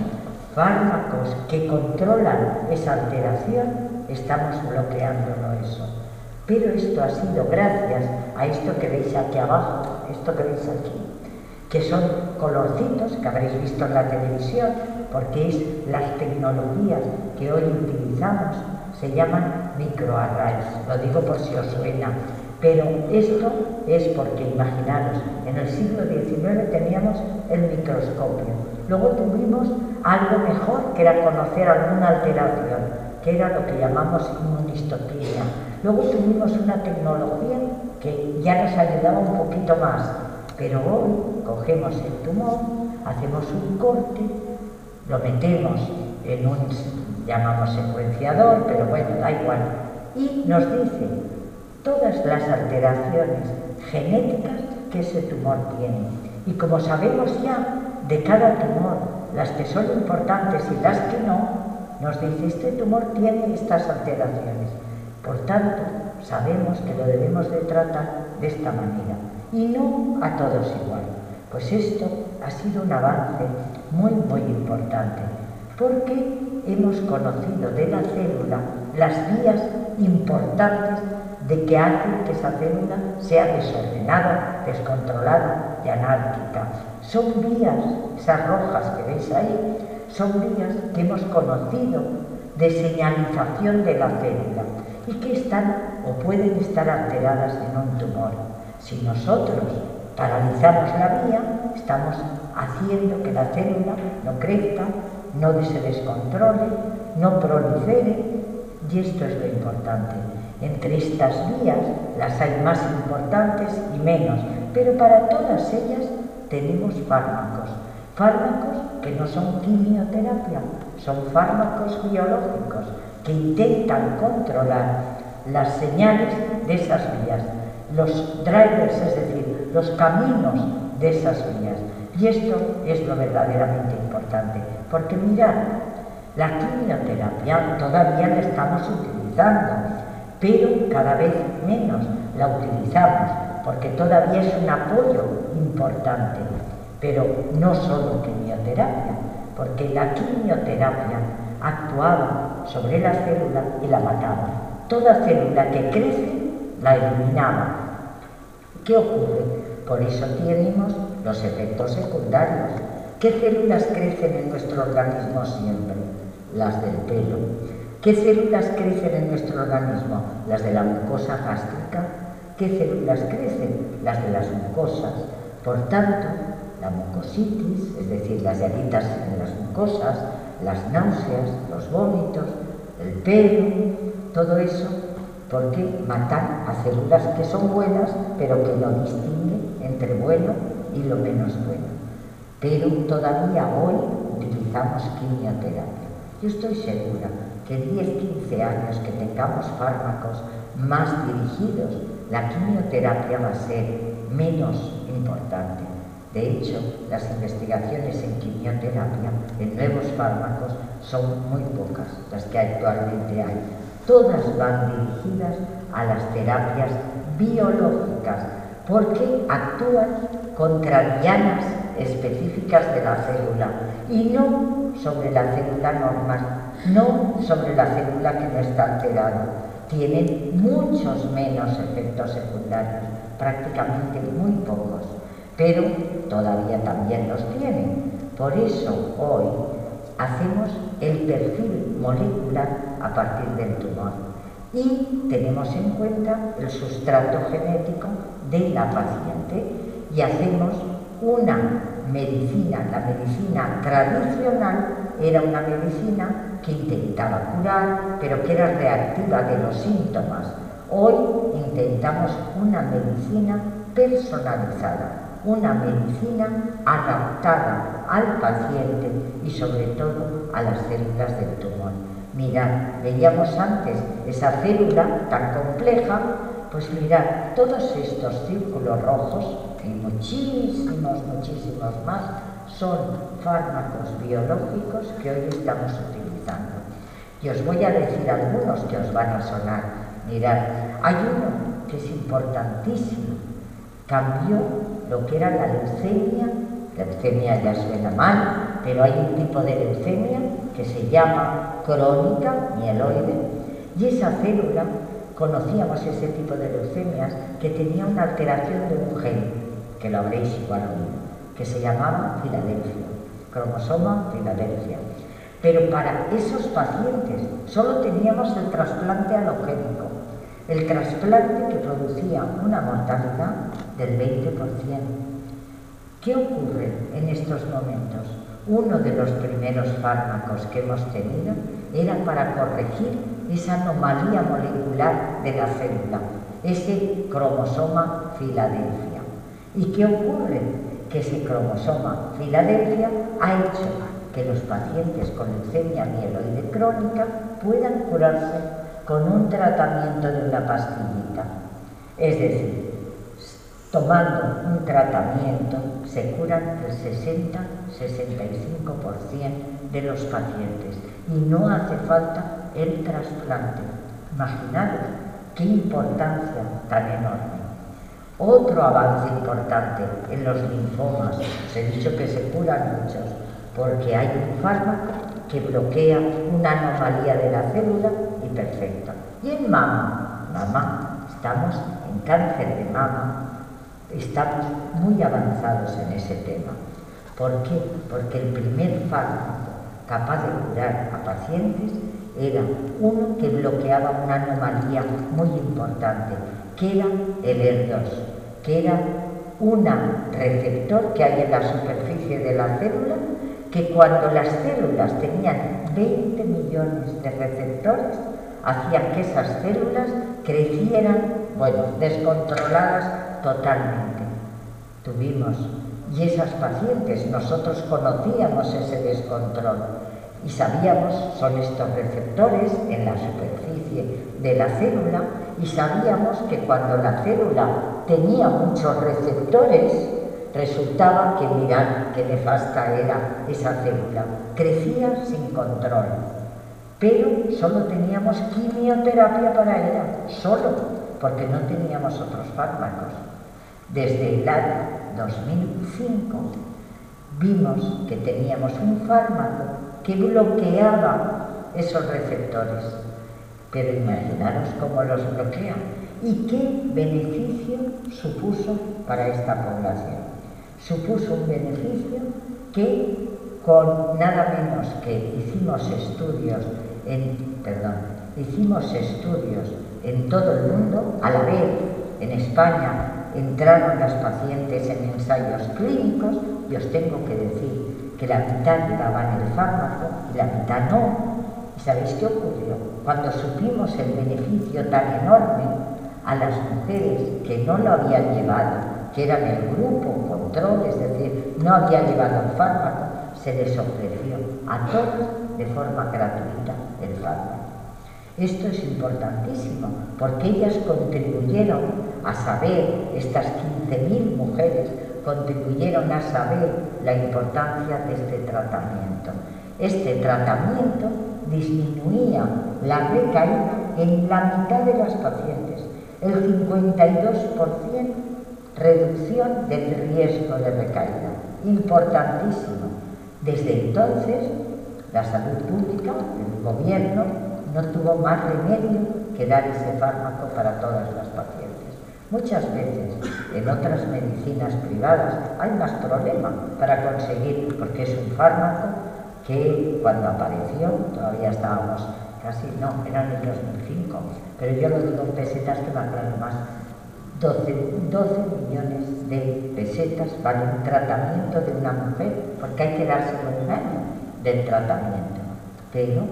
fármacos que controlan esa alteración, estamos bloqueándolo eso. Pero esto ha sido gracias a esto que veis aquí abajo, esto que veis aquí, que son colorcitos que habréis visto en la televisión, porque es las tecnologías que hoy utilizamos, se llaman microarrays, lo digo por si os suena. Pero esto es porque, imaginaros, en el siglo XIX teníamos el microscopio, luego tuvimos algo mejor que era conocer alguna alteración, que era lo que llamamos inmunistoquimia. Luego tuvimos una tecnología que ya nos ayudaba un poquito más, pero hoy cogemos el tumor, hacemos un corte, lo metemos en un, llamamos secuenciador, pero bueno, da igual, y nos dice todas las alteraciones genéticas que ese tumor tiene. Y como sabemos ya de cada tumor, las que son importantes y las que no, nos dice, este tumor tiene estas alteraciones. Por tanto, sabemos que lo debemos de tratar de esta manera y no a todos igual. Pues esto ha sido un avance muy, muy importante, porque hemos conocido de la célula las vías importantes de que hace que esa célula sea desordenada, descontrolada y anárquica. Son vías, esas rojas que veis ahí, son vías que hemos conocido de señalización de la célula y que están o pueden estar alteradas en un tumor. Si nosotros paralizamos la vía, estamos haciendo que la célula no crezca, no se descontrole, no prolifere, y esto es lo importante. Entre estas vías las hay más importantes y menos, pero para todas ellas tenemos fármacos. Fármacos que no son quimioterapia, son fármacos biológicos que intentan controlar las señales de esas vías, los drivers, es decir, los caminos de esas vías. Y esto es lo verdaderamente importante, porque mirad, la quimioterapia todavía la estamos utilizando, pero cada vez menos la utilizamos, porque todavía es un apoyo importante, pero no solo quimioterapia, porque la quimioterapia actuaba sobre la célula y la mataba. Toda célula que crece la eliminaba. ¿Qué ocurre? Por eso tenemos los efectos secundarios. ¿Qué células crecen en nuestro organismo siempre? Las del pelo. ¿Qué células crecen en nuestro organismo? Las de la mucosa gástrica. ¿Qué células crecen? Las de las mucosas. Por tanto, la mucositis, es decir, las llaguitas en las mucosas, las náuseas, los vómitos, el pelo, todo eso, porque matan a células que son buenas, pero que no distinguen entre bueno y lo menos bueno. pero todavía hoy utilizamos quimioterapia. Yo estoy segura que en 10-15 años que tengamos fármacos más dirigidos, la quimioterapia va a ser menos importante. De hecho, las investigaciones en quimioterapia, en nuevos fármacos, son muy pocas las que actualmente hay. Todas van dirigidas a las terapias biológicas, porque actúan contra dianas específicas de la célula y no sobre la célula normal, no sobre la célula que no está alterada. Tienen muchos menos efectos secundarios, prácticamente muy pocos, pero todavía también los tienen. Por eso hoy hacemos el perfil molecular a partir del tumor y tenemos en cuenta el sustrato genético de la paciente y hacemos una medicina. La medicina tradicional era una medicina que intentaba curar, pero que era reactiva de los síntomas. Hoy intentamos una medicina personalizada, una medicina adaptada al paciente y sobre todo a las células del tumor. Mirad, veíamos antes esa célula tan compleja, pues mirad, todos estos círculos rojos y muchísimos más son fármacos biológicos que hoy estamos utilizando. Y os voy a decir algunos que os van a sonar. Mirad, hay uno que es importantísimo. Cambió lo que era la leucemia ya suena mal, pero hay un tipo de leucemia que se llama crónica mieloide, y esa célula, conocíamos ese tipo de leucemias que tenía una alteración de un gen, que lo habréis igual oído, que se llamaba Filadelfia, cromosoma Filadelfia. Pero para esos pacientes solo teníamos el trasplante halogénico, el trasplante que producía una mortalidad del 20%. ¿Qué ocurre en estos momentos? Uno de los primeros fármacos que hemos tenido era para corregir esa anomalía molecular de la célula, ese cromosoma Filadelfia. ¿Y qué ocurre? Que ese cromosoma Filadelfia ha hecho que los pacientes con leucemia mieloide crónica puedan curarse con un tratamiento de una pastillita. Es decir, tomando un tratamiento se curan el 60-65% de los pacientes y no hace falta el trasplante. Imaginaros qué importancia tan enorme. Otro avance importante en los linfomas, os he dicho que se curan muchos, porque hay un fármaco que bloquea una anomalía de la célula y perfecto. Y en mama, estamos en cáncer de mama, estamos muy avanzados en ese tema. ¿Por qué? Porque el primer fármaco capaz de curar a pacientes era uno que bloqueaba una anomalía muy importante, que era el ER2, que era un receptor que hay en la superficie de la célula, que cuando las células tenían 20 millones de receptores, hacían que esas células crecieran, descontroladas totalmente. Y esas pacientes, nosotros conocíamos ese descontrol y sabíamos, son estos receptores en la superficie de la célula, y sabíamos que cuando la célula tenía muchos receptores, resultaba que mirad qué nefasta era esa célula, crecía sin control, pero solo teníamos quimioterapia para ella, solo, porque no teníamos otros fármacos. Desde el año 2005 vimos que teníamos un fármaco que bloqueaba esos receptores, pero imaginaros cómo los bloquea y qué beneficio supuso para esta población. Supuso un beneficio que con nada menos que hicimos estudios en todo el mundo, a la vez en España entraron las pacientes en ensayos clínicos, y os tengo que decir que la mitad llevaban el fármaco y la mitad no. ¿Y sabéis qué ocurrió? Cuando supimos el beneficio tan enorme, a las mujeres que no lo habían llevado, que eran el grupo control, es decir, no había llevado el fármaco, se les ofreció a todos de forma gratuita el fármaco. Esto es importantísimo porque ellas contribuyeron a saber, estas 15.000 mujeres contribuyeron a saber la importancia de este tratamiento. Este tratamiento disminuía la recaída en la mitad de las pacientes, el 52% reducción del riesgo de recaída, importantísimo. Desde entonces, la salud pública, el gobierno, no tuvo más remedio que dar ese fármaco para todas las pacientes. Muchas veces en otras medicinas privadas hay más problema para conseguir, porque es un fármaco que cuando apareció, todavía estábamos casi, no, era en el 2005, pero yo lo digo en pesetas que me aclaro más, 12 millones de pesetas vale un tratamiento de una mujer, porque hay que dárselo un año del tratamiento, pero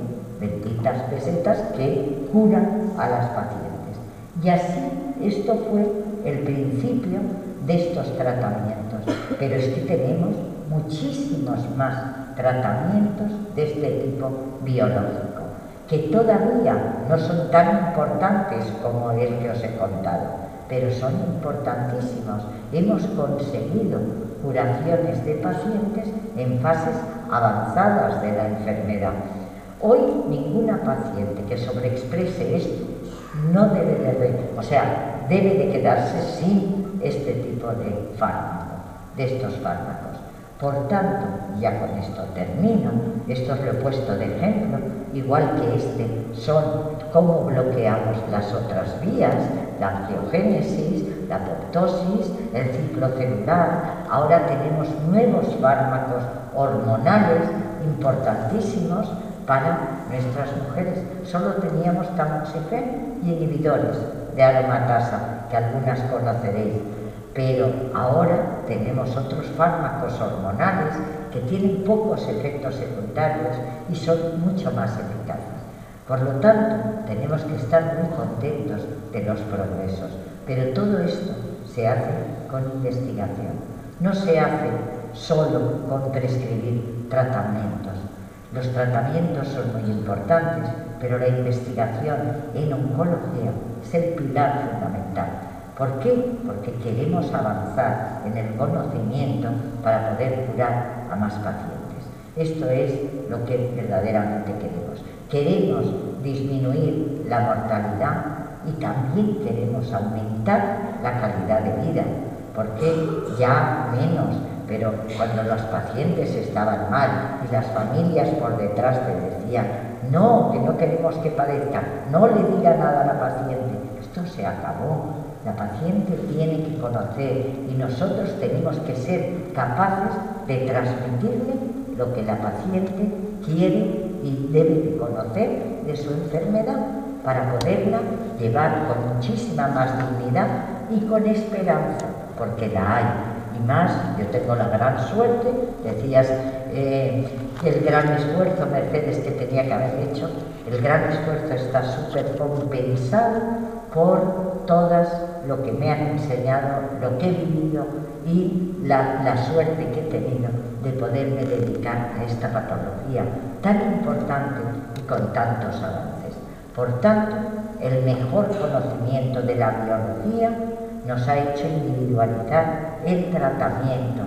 benditas pesetas que curan a las pacientes. Y así esto fue el principio de estos tratamientos, pero es que tenemos muchísimos más tratamientos de este tipo biológico, que todavía no son tan importantes como el que os he contado, pero son importantísimos. Hemos conseguido curaciones de pacientes en fases avanzadas de la enfermedad. Hoy ninguna paciente que sobreexprese esto no debe de quedarse sin este tipo de fármaco, de estos fármacos. Por tanto, ya con esto termino, esto os lo he puesto de ejemplo, igual que este, son cómo bloqueamos las otras vías, la angiogénesis, la apoptosis, el ciclo celular. Ahora tenemos nuevos fármacos hormonales importantísimos para nuestras mujeres. Solo teníamos tamoxifeno y inhibidores de aromatasa, que algunas conoceréis, pero ahora tenemos otros fármacos hormonales que tienen pocos efectos secundarios y son mucho más eficaces. Por lo tanto, tenemos que estar muy contentos de los progresos, pero todo esto se hace con investigación, no se hace solo con prescribir tratamientos. Los tratamientos son muy importantes, pero la investigación en oncología es el pilar fundamental. ¿Por qué? Porque queremos avanzar en el conocimiento para poder curar a más pacientes. Esto es lo que verdaderamente queremos. Queremos disminuir la mortalidad y también queremos aumentar la calidad de vida, porque ya menos, pero cuando los pacientes estaban mal y las familias por detrás te decían no, que no queremos que padezca, no le diga nada a la paciente, esto se acabó. La paciente tiene que conocer y nosotros tenemos que ser capaces de transmitirle lo que la paciente quiere y debe de conocer de su enfermedad para poderla llevar con muchísima más dignidad y con esperanza, porque la hay. Y más, yo tengo la gran suerte, decías el gran esfuerzo, Mercedes, que tenía que haber hecho, el gran esfuerzo está súper compensado por todas lo que me han enseñado, lo que he vivido y la suerte que he tenido de poderme dedicar a esta patología tan importante y con tantos avances. Por tanto, el mejor conocimiento de la biología nos ha hecho individualizar el tratamiento,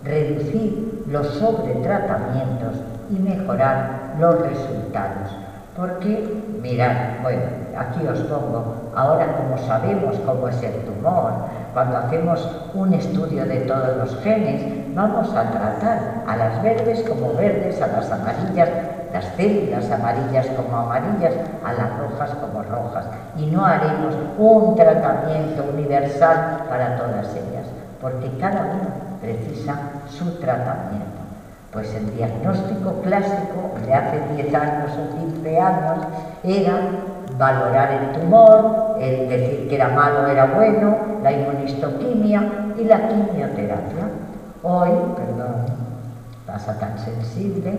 reducir los sobretratamientos y mejorar los resultados. Porque, mirad, bueno, aquí os pongo, ahora como sabemos cómo es el tumor, cuando hacemos un estudio de todos los genes, vamos a tratar a las verdes como verdes, a las amarillas, las células amarillas como amarillas, a las rojas como rojas. Y no haremos un tratamiento universal para todas ellas, porque cada una precisa su tratamiento. Pues el diagnóstico clásico de hace 10 años o 15 años era valorar el tumor, el decir que era malo era bueno, la inmunistoquimia y la quimioterapia. Hoy, perdón, pasa tan sensible,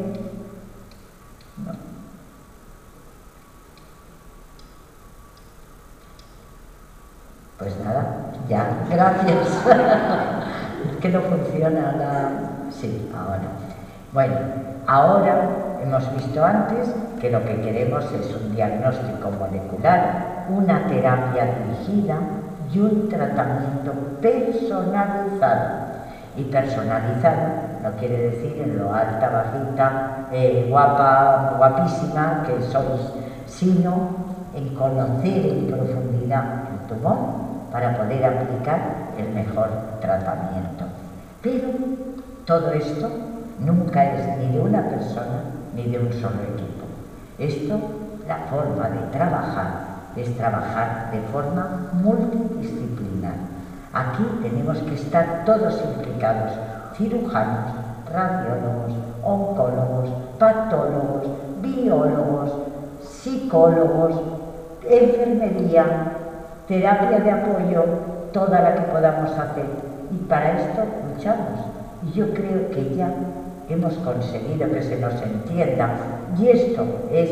no. Pues nada, ya, gracias. que no funciona la... Sí, ahora. Bueno, ahora hemos visto antes que lo que queremos es un diagnóstico molecular, una terapia dirigida y un tratamiento personalizado. Y personalizado no quiere decir en lo alta, bajita, guapa, guapísima que sois, sino en conocer en profundidad el tumor para poder aplicar el mejor tratamiento. Pero todo esto nunca es ni de una persona ni de un solo equipo. Esto, la forma de trabajar, es trabajar de forma multidisciplinar. Aquí tenemos que estar todos implicados, cirujanos, radiólogos, oncólogos, patólogos, biólogos, psicólogos, enfermería, terapia de apoyo, toda la que podamos hacer. Y para esto luchamos. Y yo creo que ya hemos conseguido que se nos entienda. Y esto es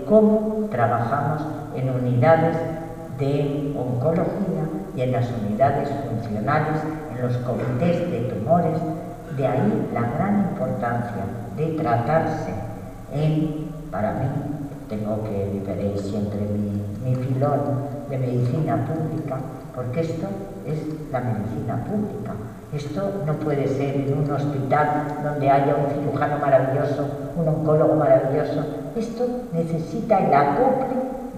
cómo trabajamos en unidades de oncología y en las unidades funcionales, en los comités de tumores. De ahí la gran importancia de tratarse para mí, veréis siempre mi filón de medicina pública, porque esto es la medicina pública. Esto no puede ser en un hospital donde haya un cirujano maravilloso, un oncólogo maravilloso. Esto necesita el acople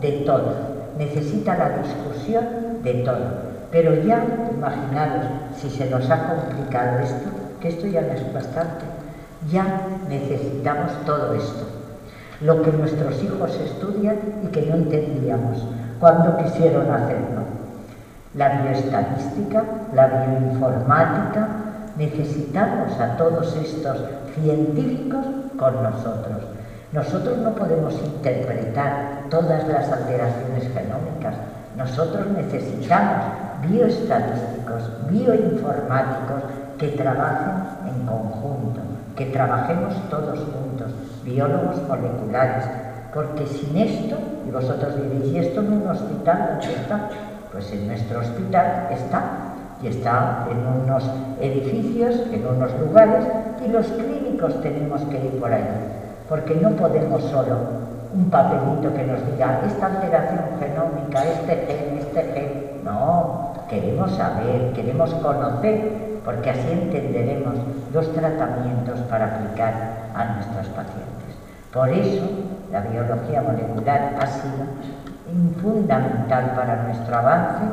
de todos, necesita la discusión de todo. Pero ya, imaginaros, si se nos ha complicado esto, que esto ya no es bastante, ya necesitamos todo esto. Lo que nuestros hijos estudian y que no entendíamos cuando quisieron hacerlo. La bioestadística, la bioinformática, necesitamos a todos estos científicos con nosotros. Nosotros no podemos interpretar todas las alteraciones genómicas. Nosotros necesitamos bioestadísticos, bioinformáticos que trabajen en conjunto, que trabajemos todos juntos, biólogos moleculares, porque sin esto, y vosotros diréis, ¿y esto en un hospital dónde está? Pues en nuestro hospital está, y está en unos edificios, en unos lugares, y los clínicos tenemos que ir por ahí, porque no podemos solo un papelito que nos diga esta alteración genómica, este gen, no, queremos saber, queremos conocer, porque así entenderemos los tratamientos para aplicar a nuestros pacientes. Por eso, la biología molecular ha sido fundamental para nuestro avance.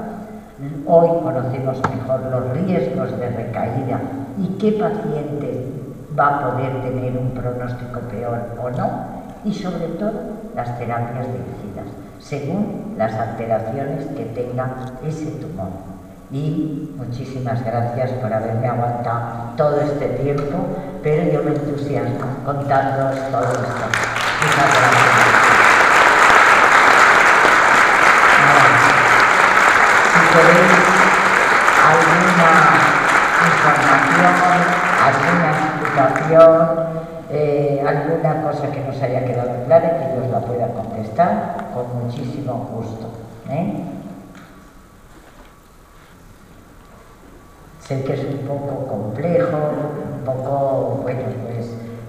Hoy conocemos mejor los riesgos de recaída y qué paciente va a poder tener un pronóstico peor o no, y sobre todo las terapias dirigidas, según las alteraciones que tenga ese tumor. Y muchísimas gracias por haberme aguantado todo este tiempo, pero yo me entusiasmo contándoos todo esto. Muchas gracias. Si queréis alguna información, alguna explicación, alguna cosa que nos haya quedado clara, que yo os la pueda contestar con muchísimo gusto. Sé que es un poco complejo, un poco, bueno, pues,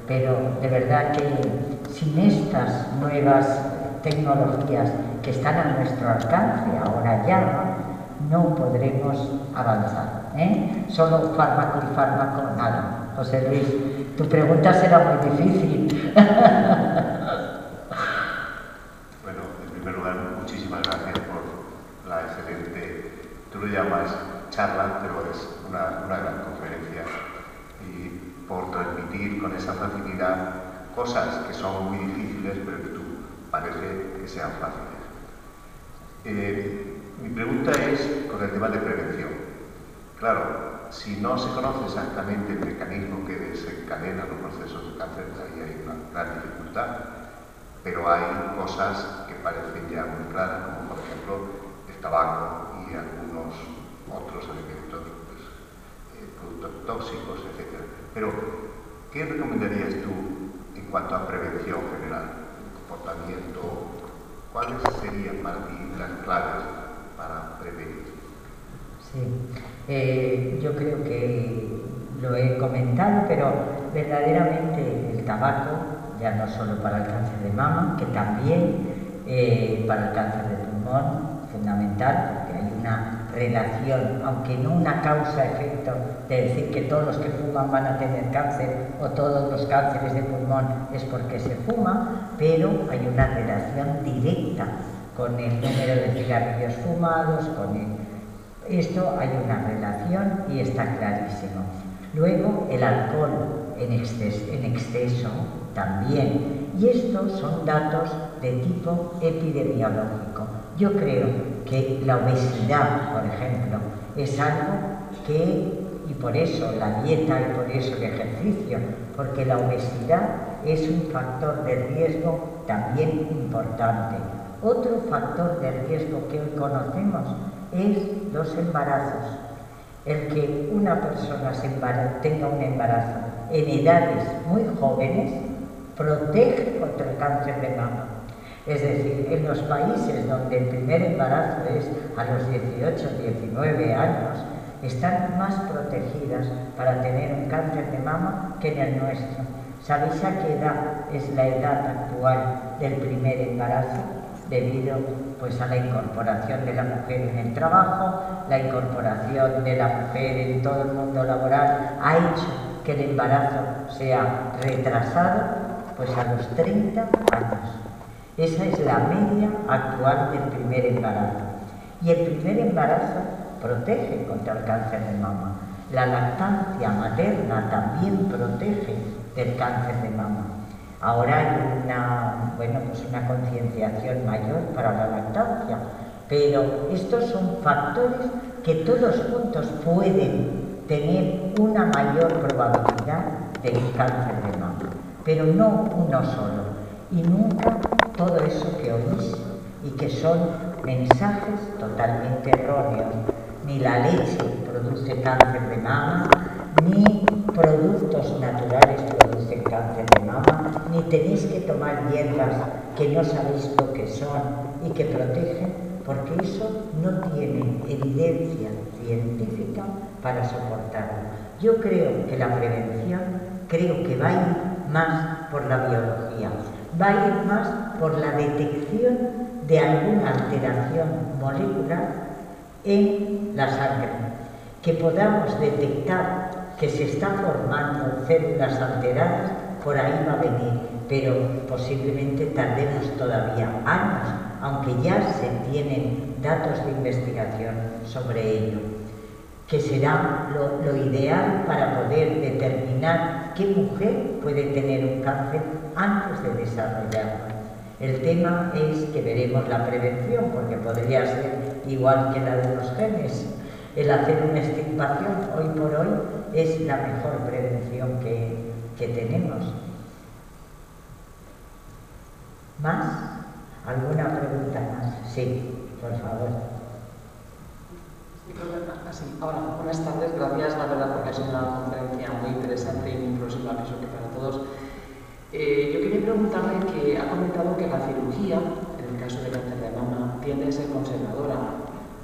pero de verdad que sin estas nuevas tecnologías que están a nuestro alcance ahora ya, no podremos avanzar. Solo fármaco y fármaco, nada. José Luis, tu pregunta será muy difícil. Bueno, en primer lugar, muchísimas gracias por la excelente, tú lo llamas charla, pero es una gran conferencia, y por transmitir con esa facilidad cosas que son muy difíciles, pero que tú parece que sean fáciles. Mi pregunta es con el tema de prevención. Claro, si no se conoce exactamente el mecanismo que desencadena los procesos de cáncer, ahí hay una gran dificultad, pero hay cosas que parecen ya muy claras, como por ejemplo el tabaco y algunos otros elementos, pues, productos tóxicos, etc. Pero, ¿qué recomendarías tú en cuanto a prevención general, comportamiento? ¿Cuáles serían para ti las claves para prevenir? Sí, Yo creo que lo he comentado, pero verdaderamente el tabaco, ya no solo para el cáncer de mama, que también para el cáncer de pulmón, fundamental, porque hay una relación, aunque no una causa-efecto, de decir que todos los que fuman van a tener cáncer o todos los cánceres de pulmón es porque se fuma, pero hay una relación directa con el número de cigarrillos fumados, esto hay una relación y está clarísimo. Luego el alcohol en exceso también, y estos son datos de tipo epidemiológico. Yo creo que la obesidad, por ejemplo, es algo que, y por eso la dieta y por eso el ejercicio, porque la obesidad es un factor de riesgo también importante. Otro factor de riesgo que hoy conocemos es los embarazos. El que una persona tenga un embarazo en edades muy jóvenes protege contra el cáncer de mama. Es decir, en los países donde el primer embarazo es a los 18, 19 años, están más protegidas para tener un cáncer de mama que en el nuestro. ¿Sabéis a qué edad es la edad actual del primer embarazo? Debido pues a la incorporación de la mujer en el trabajo, la incorporación de la mujer en todo el mundo laboral ha hecho que el embarazo sea retrasado pues a los 30 años. Esa es la media actual del primer embarazo. Y el primer embarazo protege contra el cáncer de mama. La lactancia materna también protege del cáncer de mama. Ahora hay una concienciación mayor para la lactancia, pero estos son factores que todos juntos pueden tener una mayor probabilidad de cáncer de mama, pero no uno solo. Y nunca todo eso que oís y que son mensajes totalmente erróneos. Ni la leche produce cáncer de mama, ni productos naturales producen cáncer de mama, ni tenéis que tomar hierbas que no sabéis lo que son y que protegen, porque eso no tiene evidencia científica para soportarlo. Yo creo que la prevención, va a ir más por la biología, va a ir más por la detección de alguna alteración molecular en la sangre, que podamos detectar que se está formando células alteradas, por ahí va a venir, pero posiblemente tardemos todavía años, aunque ya se tienen datos de investigación sobre ello, que será lo ideal para poder determinar qué mujer puede tener un cáncer antes de desarrollarlo. El tema es que veremos la prevención, porque podría ser igual que la de los genes. El hacer una extirpación hoy por hoy es la mejor prevención que tenemos. ¿Más? ¿Alguna pregunta más? Sí, por favor. Hola, buenas tardes. Gracias, la verdad, porque ha sido una conferencia muy interesante y muy próxima, pienso que para todos. Yo quería preguntarle que ha comentado que la cirugía, en el caso del cáncer de mama, tiende a ser conservadora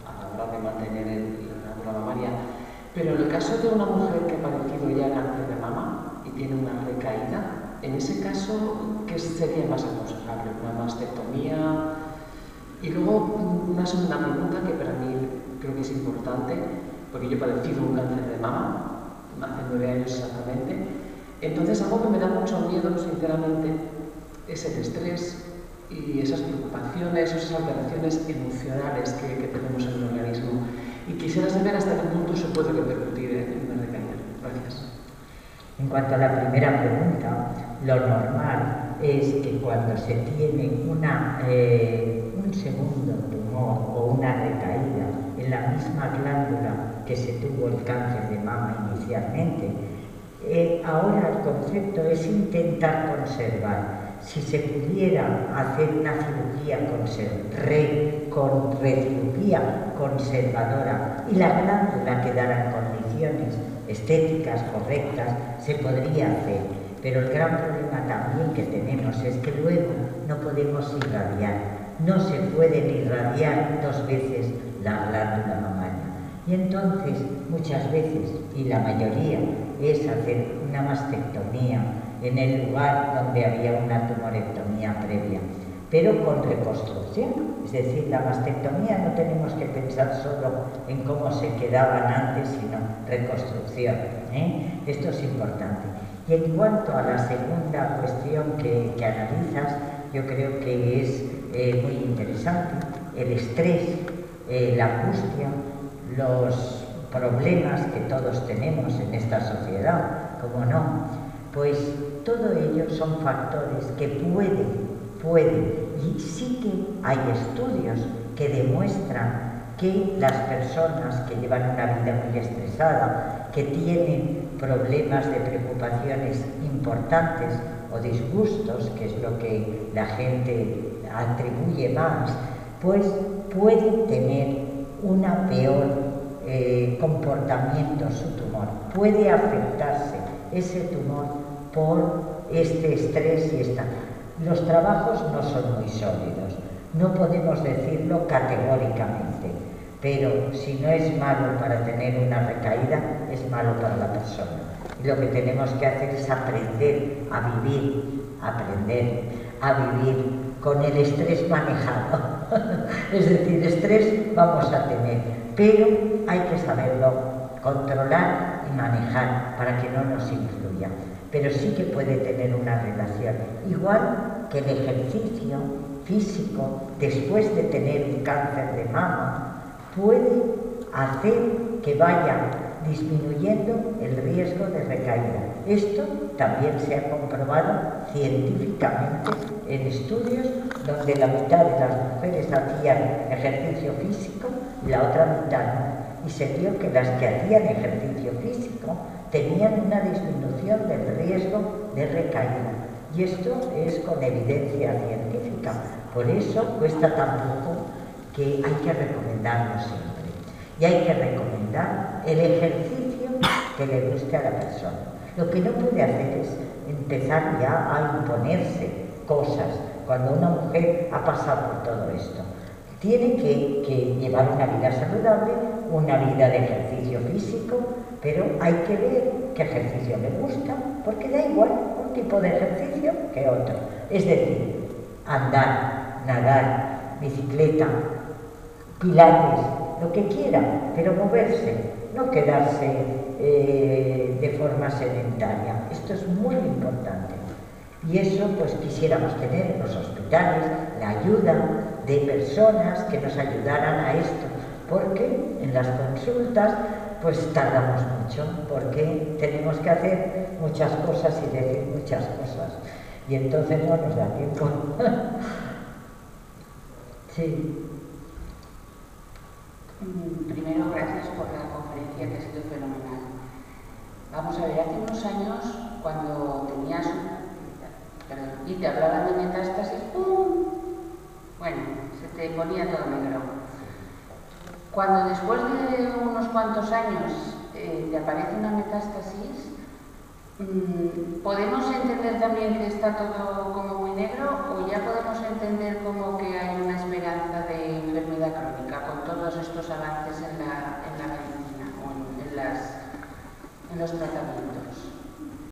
a la hora de mantener la glándula mamaria, pero en el caso de una mujer que ha padecido ya cáncer de mama y tiene una recaída, en ese caso, ¿qué sería más aconsejable? ¿Una mastectomía? Y luego una segunda pregunta que para mí creo que es importante, porque yo he padecido un cáncer de mama hace 9 años exactamente. Entonces, algo que me da mucho miedo, sinceramente, es el estrés y esas preocupaciones, esas alteraciones emocionales que tenemos en el organismo. Y quisiera saber hasta qué punto se puede repercutir en una recaída. Gracias. En cuanto a la primera pregunta, lo normal es que cuando se tiene un segundo tumor o una recaída en la misma glándula que se tuvo el cáncer de mama inicialmente, ahora el concepto es intentar conservar. Si se pudiera hacer una cirugía recirugía conservadora y la glándula quedara en condiciones estéticas correctas, se podría hacer. Pero el gran problema también que tenemos es que luego no podemos irradiar. No se pueden irradiar 2 veces la glándula mamaria. Y entonces, muchas veces, y la mayoría, es hacer una mastectomía en el lugar donde había una tumorectomía previa, pero con reconstrucción. Es decir, la mastectomía no tenemos que pensar solo en cómo se quedaban antes, sino reconstrucción, ¿eh? Esto es importante. Y en cuanto a la segunda cuestión que analizas, yo creo que es muy interesante. El estrés, la angustia, los problemas que todos tenemos en esta sociedad, ¿cómo no? Pues todo ello son factores que pueden, y sí que hay estudios que demuestran que las personas que llevan una vida muy estresada, que tienen problemas de preocupaciones importantes o disgustos, que es lo que la gente atribuye más, pues pueden tener una peor comportamiento su tumor. Puede afectarse ese tumor por este estrés y esta. Los trabajos no son muy sólidos, no podemos decirlo categóricamente, pero si no es malo para tener una recaída, es malo para la persona. Y lo que tenemos que hacer es aprender a vivir con el estrés manejado. Es decir, estrés vamos a tener, pero hay que saberlo controlar y manejar para que no nos influya. Pero sí que puede tener una relación, igual que el ejercicio físico después de tener un cáncer de mama puede hacer que vaya disminuyendo el riesgo de recaída. Esto también se ha comprobado científicamente en estudios donde la mitad de las mujeres hacían ejercicio físico y la otra mitad no. Y se vio que las que hacían ejercicio físico tenían una disminución del riesgo de recaída. Y esto es con evidencia científica. Por eso cuesta tan poco que hay que recomendarlo siempre. Y hay que recomendar el ejercicio que le guste a la persona. Lo que no puede hacer es empezar ya a imponerse cosas cuando una mujer ha pasado por todo esto. Tiene que llevar una vida saludable, una vida de ejercicio físico, pero hay que ver qué ejercicio le gusta, porque da igual un tipo de ejercicio que otro. Es decir, andar, nadar, bicicleta, pilates, lo que quiera, pero moverse, no quedarse de forma sedentaria. Esto es muy importante. Y eso pues quisiéramos tener en los hospitales, la ayuda de personas que nos ayudaran a esto, porque en las consultas pues tardamos mucho, porque tenemos que hacer muchas cosas y decir muchas cosas, y entonces no nos da tiempo. Sí. Primero, gracias por la conferencia, que ha sido fenomenal. Vamos a ver, hace unos años, cuando tenías y te hablaban de metástasis, ¡pum! Bueno, se te ponía todo negro. Cuando después de unos cuantos años te aparece una metástasis, ¿podemos entender también que está todo como muy negro, o ya podemos entender como que hay una esperanza de enfermedad crónica con todos estos avances en la medicina o en los tratamientos?